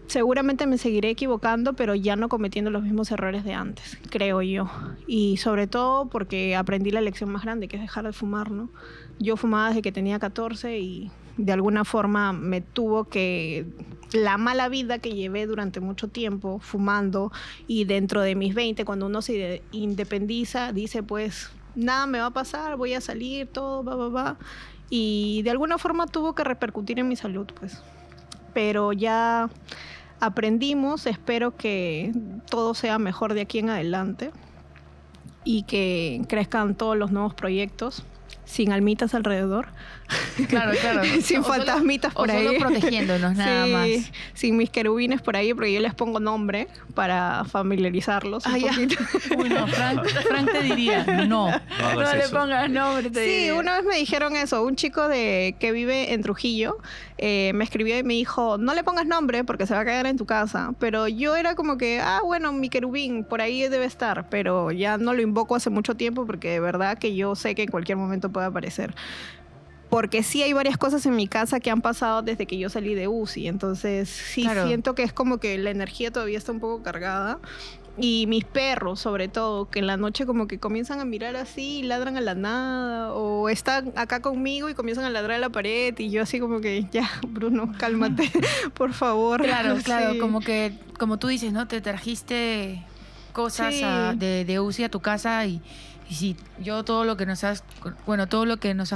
seguramente me seguiré equivocando, pero ya no cometiendo los mismos errores de antes, creo yo. Y sobre todo porque aprendí la lección más grande, que es dejar de fumar, ¿no? Yo fumaba desde que tenía 14 y de alguna forma me tuvo que... La mala vida que llevé durante mucho tiempo fumando y dentro de mis 20, cuando uno se independiza, dice pues nada me va a pasar, voy a salir, todo, va. Y de alguna forma tuvo que repercutir en mi salud, pues. Pero ya aprendimos, espero que todo sea mejor de aquí en adelante y que crezcan todos los nuevos proyectos sin almitas alrededor. Claro, claro. Sin O solo- fantasmitas por o ahí. solo protegiéndonos, nada Sí, más. sin mis querubines por ahí, porque yo les pongo nombre para familiarizarlos un Ah, ya. poquito. Uy, no, Frank te diría, no. No No hagas le eso. pongas nombre. te Sí, digo. una vez me dijeron eso, un chico que vive en Trujillo me escribió y me dijo, no le pongas nombre porque se va a quedar en tu casa, pero yo era como que, bueno, mi querubín, por ahí debe estar, pero ya no lo invoco hace mucho tiempo porque de verdad que yo sé que en cualquier momento puede aparecer. Porque sí hay varias cosas en mi casa que han pasado desde que yo salí de UCI, entonces sí Claro. siento que es como que la energía todavía está un poco cargada Y mis perros, sobre todo, que en la noche como que comienzan a mirar así y ladran a la nada, o están acá conmigo y comienzan a ladrar a la pared y yo así como que, ya, Bruno, cálmate, por favor. Claro, claro, Sí. como tú dices, ¿no? Te trajiste cosas Sí. de UCI a tu casa y sí, yo todo lo que nos has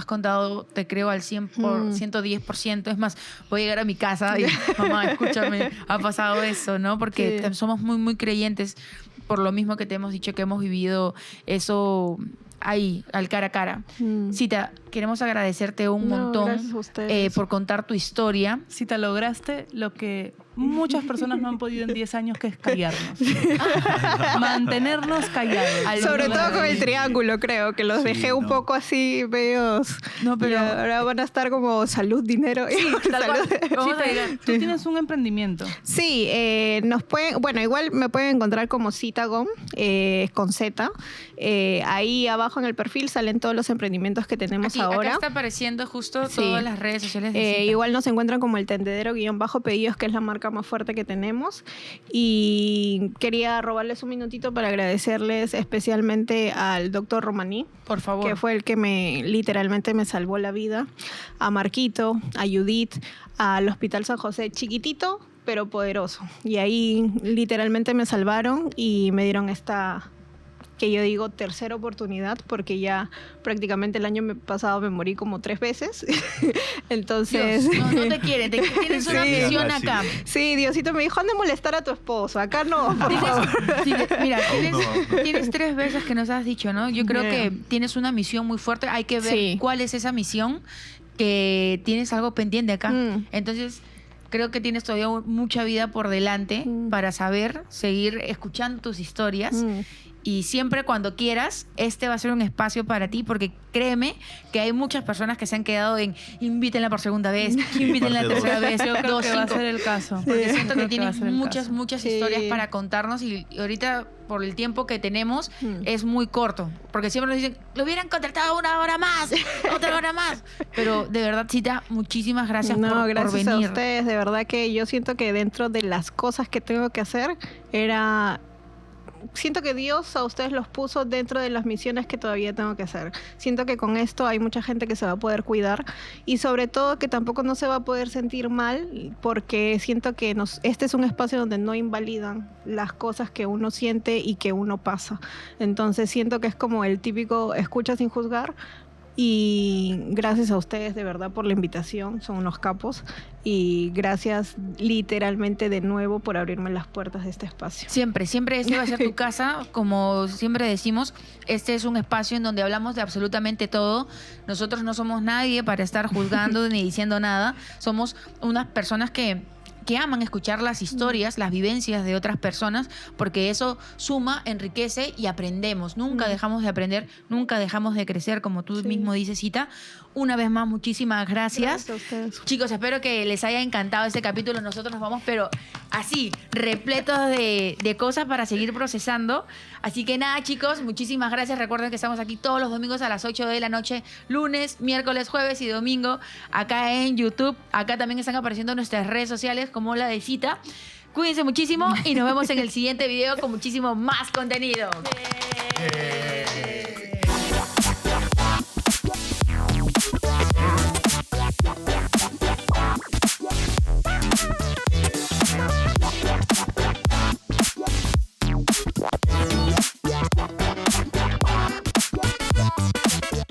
contado te creo al 110%. Es más, voy a llegar a mi casa y mamá, escúchame, ha pasado eso, ¿no? Porque Sí. somos muy, muy creyentes por lo mismo que te hemos dicho que hemos vivido eso ahí, al cara a cara. Cita, queremos agradecerte un No, montón gracias a ustedes. por contar tu historia. Si te lograste lo que muchas personas no han podido en 10 años, que es callarnos. Mantenernos callados. Sobre todo con el triángulo, creo, que los Sí, dejé un no. poco así, medios. No, pero- y ahora van a estar como salud, dinero. Tal cual. Vamos a Chita, llegar. tú tienes un emprendimiento. Sí, nos pueden, bueno, igual me pueden encontrar como Citagom, con Z. Ahí abajo en el perfil salen todos los emprendimientos que tenemos Acá ahora. está apareciendo justo Sí. todas las redes sociales de Cita. Igual nos encuentran como el tendedero-pedidos, que es la marca más fuerte que tenemos. Y quería robarles un minutito para agradecerles especialmente al doctor Romaní, Por favor. que fue el que literalmente me salvó la vida, a Marquito, a Judith, al Hospital San José, chiquitito pero poderoso. Y ahí literalmente me salvaron y me dieron esta, que yo digo, tercera oportunidad, porque ya prácticamente el año pasado me morí como 3 veces. Entonces... Dios, no te quieren, tienes una Sí. misión Sí. acá. Sí, Diosito me dijo, anda a molestar a tu esposo, acá no, por favor. Mira, Aún no. tienes 3 veces que nos has dicho, ¿no? Yo creo que tienes una misión muy fuerte. Hay que ver Sí. cuál es esa misión, que tienes algo pendiente acá. Entonces, creo que tienes todavía mucha vida por delante para saber seguir escuchando tus historias. Y siempre cuando quieras, este va a ser un espacio para ti, porque créeme que hay muchas personas que se han quedado en invítenla por segunda vez, invítenla Parte tercera dos. vez, Yo creo 2, que va a 5. ser el caso. Porque siento Creo que va a tienes ser el muchas, caso. muchas Sí. historias para contarnos y ahorita por el tiempo que tenemos es muy corto. Porque siempre nos dicen, lo hubieran contratado 1 hora más, otra hora más. Pero de verdad, Cita, muchísimas gracias No, por gracias a venir. ustedes. De verdad que yo siento que dentro de las cosas que tengo que hacer siento que Dios a ustedes los puso dentro de las misiones que todavía tengo que hacer. Siento que con esto hay mucha gente que se va a poder cuidar y sobre todo que tampoco no se va a poder sentir mal, porque siento que este es un espacio donde no invalidan las cosas que uno siente y que uno pasa. Entonces siento que es como el típico escucha sin juzgar. Y gracias a ustedes de verdad por la invitación, son unos capos. Y gracias literalmente de nuevo por abrirme las puertas de este espacio. Siempre, siempre este va a ser tu casa. Como siempre decimos, este es un espacio en donde hablamos de absolutamente todo. Nosotros no somos nadie para estar juzgando ni diciendo nada. Somos unas personas que aman escuchar las historias, las vivencias de otras personas, porque eso suma, enriquece y aprendemos. Nunca dejamos de aprender, nunca dejamos de crecer, como tú mismo dices, Cita. Una vez más, muchísimas gracias. Gracias a ustedes. Chicos, espero que les haya encantado este capítulo. Nosotros nos vamos, pero así, repletos de cosas para seguir procesando. Así que nada, chicos, muchísimas gracias. Recuerden que estamos aquí todos los domingos a las 8 de la noche, lunes, miércoles, jueves y domingo, acá en YouTube. Acá también están apareciendo nuestras redes sociales, como la de Cita. Cuídense muchísimo y nos vemos en el siguiente video con muchísimo más contenido. Eh,